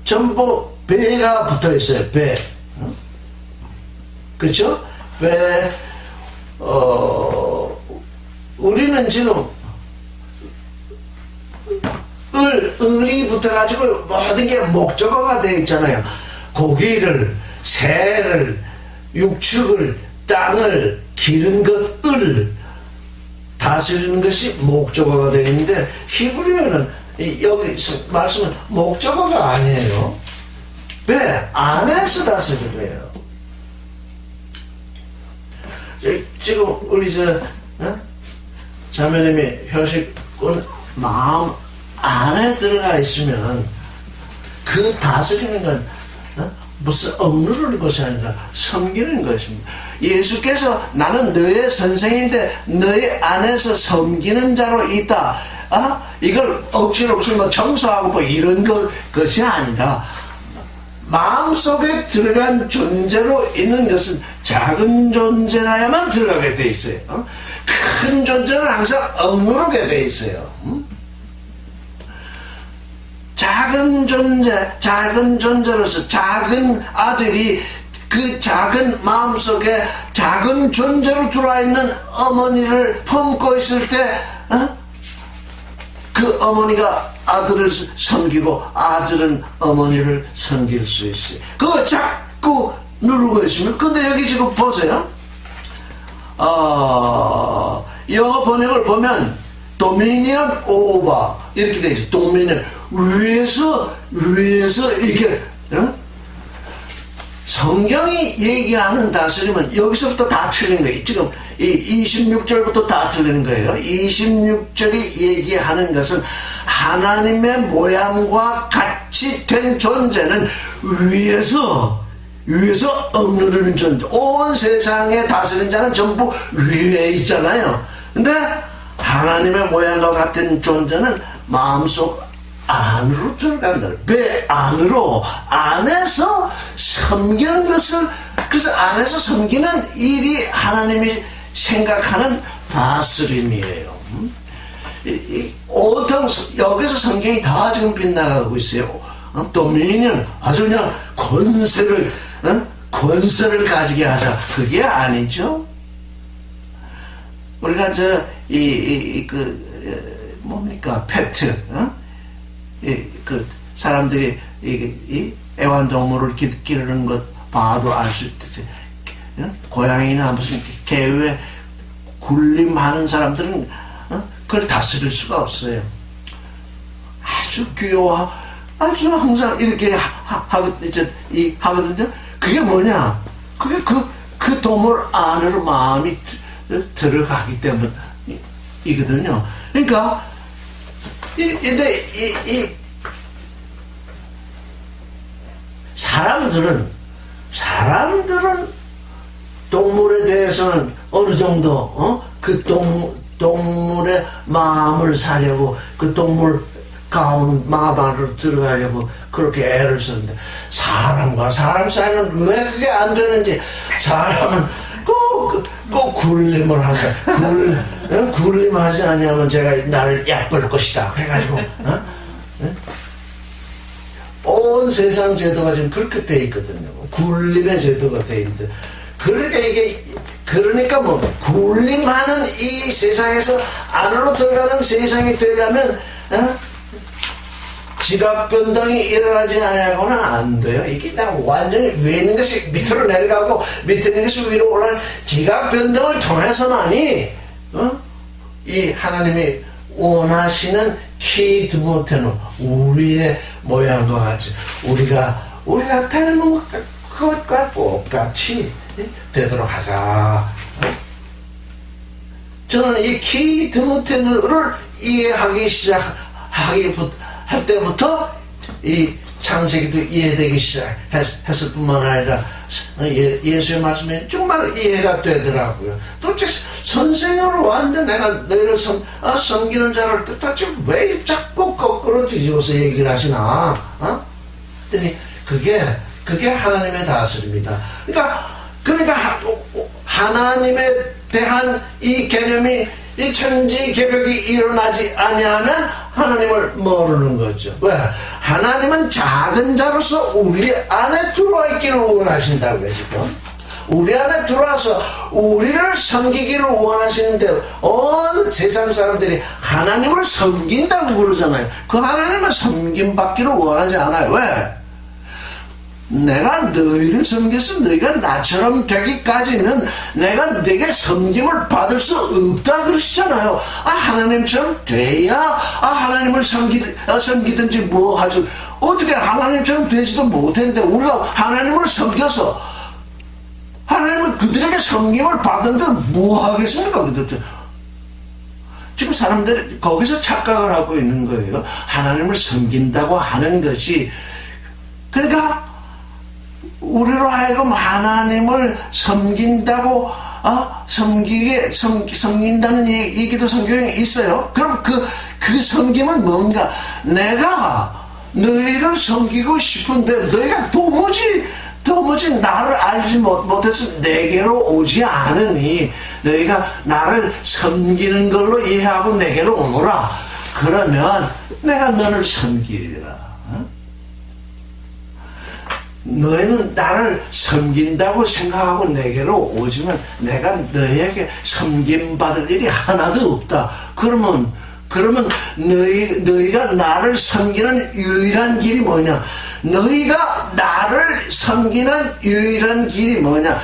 전부 배가 붙어 있어요. 배. 그렇죠? 배. 우리는 지금 을이 붙어가지고 모든 게 목적어가 되어 있잖아요. 고기를, 새를, 육축을, 땅을, 기른 것, 을 다스리는 것이 목적어가 되어 있는데 히브리어는 여기 말씀은 목적어가 아니에요. 배 안에서 다스리는 거예요. 지금 우리 자매님이 효식은 마음 안에 들어가 있으면 그 다스리는 건 무슨 억누르는 것이 아니라 섬기는 것입니다. 예수께서 나는 너의 선생인데 너의 안에서 섬기는 자로 있다. 이걸 억지로 무슨 청소하고 이런 것이 아니라 마음속에 들어간 존재로 있는 것은 작은 존재라야만 들어가게 돼 있어요. 큰 존재는 항상 억누르게 돼 있어요. 작은 존재로서 작은 아들이 그 작은 마음속에 작은 존재로 들어와 있는 어머니를 품고 있을 때 그 어머니가 아들을 섬기고 아들은 어머니를 섬길 수 있어요. 그거 자꾸 누르고 있으면 근데 여기 지금 보세요. 영어 번역을 보면 dominion over 이렇게 돼 있어요. dominion 위에서 이렇게 성경이 얘기하는 다스림은 여기서부터 다 틀린 거예요. 지금 이 26절부터 다 틀리는 거예요. 26절이 얘기하는 것은 하나님의 모양과 같이 된 존재는 위에서 억누르는 존재. 온 세상에 다스린 자는 전부 위에 있잖아요. 근데 하나님의 모양과 같은 존재는 마음속 안으로 들어간다. 배 안으로 안에서 섬기는 것을 그래서 안에서 섬기는 일이 하나님이 생각하는 다스림이에요. 온통 여기서 성경이 다 지금 빗나가고 있어요. 도미니언 아주 그냥 권세를 가지게 하자. 그게 아니죠. 우리가 뭡니까 펫트 사람들이 이 애완동물을 기르는 것 봐도 알 수 있듯이 고양이나 무슨 개에 굴림하는 사람들은 그걸 다스릴 수가 없어요. 아주 귀여워, 아주 항상 이렇게 하거든요. 그게 뭐냐? 그게 그 동물 안으로 마음이 들어가기 때문이거든요. 그러니까 근데 이 사람들은 동물에 대해서는 어느 정도 그 동물의 마음을 사려고 그 동물 가운 마음 안으로 들어가려고 그렇게 애를 쓰는데 사람과 사람 사이는 왜 그게 안 되는지 사람은 꼭 굴림을 한다. 굴림하지 않으면 제가 나를 얕볼 것이다. 그래가지고 온 세상 제도가 지금 그렇게 돼 있거든요. 굴림의 제도가 돼 있는데, 그러니까 뭐 굴림하는 이 세상에서 안으로 들어가는 세상이 되려면 지각 변동이 일어나지 않고는 안 돼요. 이게 다 완전히 위에 있는 것이 밑으로 내려가고 밑에 있는 것이 위로 올라가는 지각 변동을 통해서만이 이 하나님이 원하시는 키드모테노, 우리의 모양과 같이 우리가 닮은 것과 똑같이 되도록 하자. 저는 이 키드모테노를 이해하기 할 때부터 이 창세기도 이해되기 시작했을 뿐만 아니라 예수의 말씀이 정말 이해가 되더라고요. 도대체 선생으로 왔는데 내가 너희를 섬기는 자를 도대체 왜 자꾸 거꾸로 뒤집어서 얘기를 하시나? 그랬더니 그게 하나님의 다스림이다. 그러니까 하나님에 대한 이 개념이 이 천지개벽이 일어나지 아니하면 하나님을 모르는 거죠. 왜? 하나님은 작은 자로서 우리 안에 들어와 있기를 원하신다고요, 지금. 우리 안에 들어와서 우리를 섬기기를 원하시는데 온 세상 사람들이 하나님을 섬긴다고 그러잖아요. 그 하나님은 섬김받기를 원하지 않아요. 왜? 내가 너희를 섬겨서 너희가 나처럼 되기까지는 내가 네게 섬김을 받을 수 없다 그러시잖아요. 하나님처럼 돼야 하나님을 섬기든지 뭐 하죠. 어떻게 하나님처럼 되지도 못했는데 우리가 하나님을 섬겨서 하나님은 그들에게 섬김을 받는데 뭐 하겠습니까? 지금 사람들이 거기서 착각을 하고 있는 거예요. 하나님을 섬긴다고 하는 것이, 그러니까 우리로 하여금 하나님을 섬긴다고 섬긴다는 얘기도 성경에 있어요. 그럼 그 섬김은 뭔가? 내가 너희를 섬기고 싶은데 너희가 도무지 나를 알지 못해서 내게로 오지 않으니 너희가 나를 섬기는 걸로 이해하고 내게로 오너라. 그러면 내가 너를 섬기리라. 너희는 나를 섬긴다고 생각하고 내게로 오지만 내가 너희에게 섬김받을 일이 하나도 없다. 그러면 너희가 나를 섬기는 유일한 길이 뭐냐? 너희가 나를 섬기는 유일한 길이 뭐냐?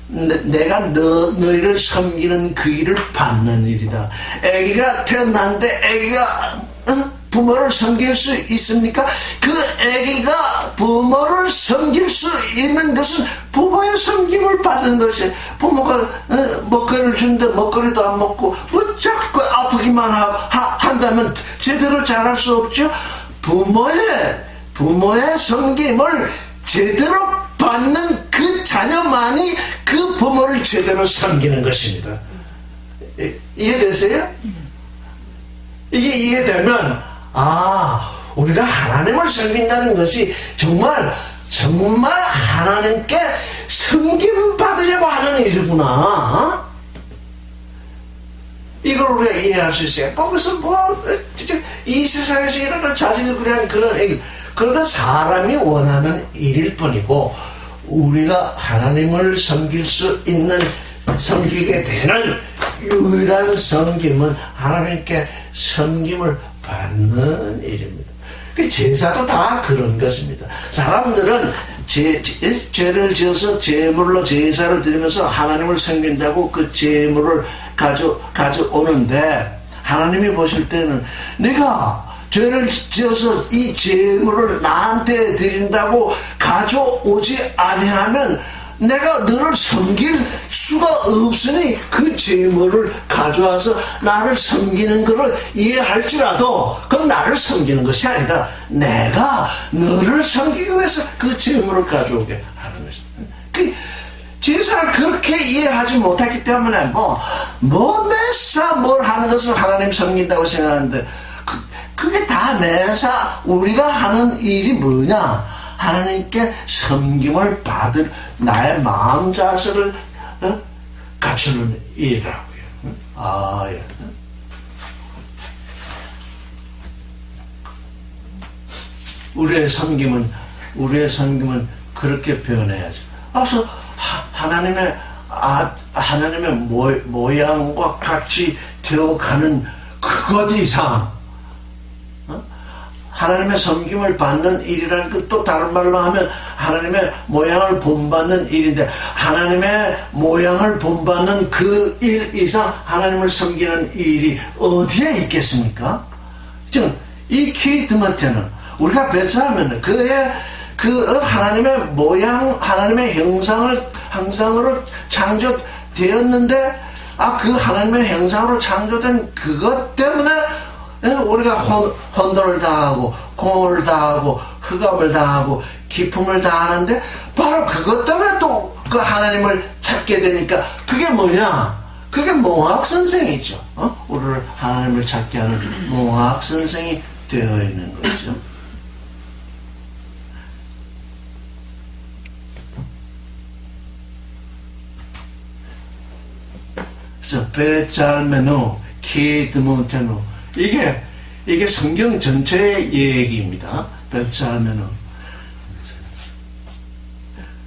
내가 너희를 섬기는 그 일을 받는 일이다. 아기가 태어났는데 아기가 부모를 섬길 수 있습니까? 그 아기가 부모를 섬길 수 있는 것은 부모의 섬김을 받는 것이, 부모가 먹거리를 주는데 먹거리도 안 먹고 자꾸 아프기만 한다면 제대로 자랄 수 없죠. 부모의 섬김을 제대로 받는 그 자녀만이 그 부모를 제대로 섬기는 것입니다. 이해되세요? 이게 이해되면 우리가 하나님을 섬긴다는 것이 정말 하나님께 섬김받으려고 하는 일이구나. 이걸 우리가 이해할 수 있어요. 거기서 이 세상에서 일어나는 자질구레한 그런 사람이 원하는 일일 뿐이고, 우리가 하나님을 섬길 수 있는, 섬기게 되는 유일한 섬김은 하나님께 섬김을 받는 일입니다. 그 제사도 다 그런 것입니다. 사람들은 죄를 지어서 제물로 제사를 드리면서 하나님을 섬긴다고 그 제물을 가져오는데, 하나님이 보실 때는 내가 죄를 지어서 이 제물을 나한테 드린다고 가져오지 아니하면 내가 너를 섬길 수가 없으니 그 제물을 가져와서 나를 섬기는 것을 이해할지라도 그건 나를 섬기는 것이 아니다. 내가 너를 섬기기 위해서 그 제물을 가져오게 하는 것입니다. 그 제사를 그렇게 이해하지 못했기 때문에 매사 뭘 하는 것을 하나님 섬긴다고 생각하는데, 그게 다 매사 우리가 하는 일이 뭐냐? 하나님께 섬김을 받을 나의 마음 자세를 갖추는 일이라고요. 예. 우리의 섬김은 그렇게 표현해야지. 그래서 하나님의 모양과 같이 되어가는 그것 이상, 하나님의 섬김을 받는 일이라는 것도 다른 말로 하면 하나님의 모양을 본받는 일인데, 하나님의 모양을 본받는 그 일 이상 하나님을 섬기는 일이 어디에 있겠습니까? 지금 이 키드먼트는 우리가 배치하면 그 하나님의 모양, 하나님의 형상으로 창조되었는데, 그 하나님의 형상으로 창조된 그것 때문에 우리가 혼돈을 당하고 공허를 당하고 흑암을 당하고 기품을 당하는데, 바로 그것 때문에 또 그 하나님을 찾게 되니까 그게 뭐냐? 그게 몽학 선생이죠. 우리를 하나님을 찾게 하는 몽학 선생이 되어 있는 거죠. 그래서 베잘메노, 키드몬테노, 이게 성경 전체의 얘기입니다. 베잘메노.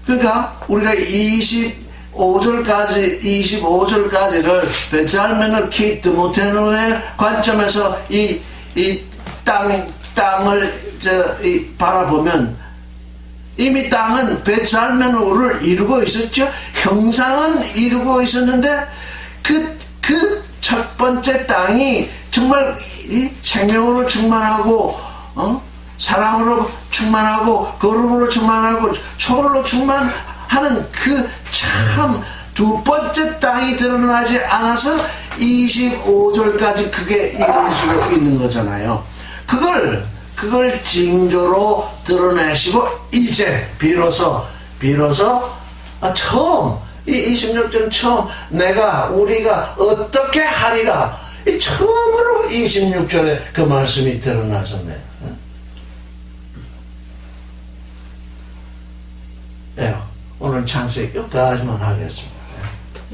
그러니까 우리가 25절까지를 베잘메노, 키드몬테노의 관점에서 이 땅을 바라보면, 이미 땅은 베잘메노를 이루고 있었죠. 형상은 이루고 있었는데 그 첫 번째 땅이 정말 생명으로 충만하고 사랑으로 충만하고 거룩으로 충만하고 초월로 충만하는 그 참 두 번째 땅이 드러나지 않아서 25절까지 그게 이루어지고 있는 거잖아요. 그걸 징조로 드러내시고 이제 비로소 처음 이 26절 처음 우리가 어떻게 하리라, 이 처음으로 26절에 그 말씀이 드러나잖아요. 오늘 창세기 여기까지만 하겠습니다.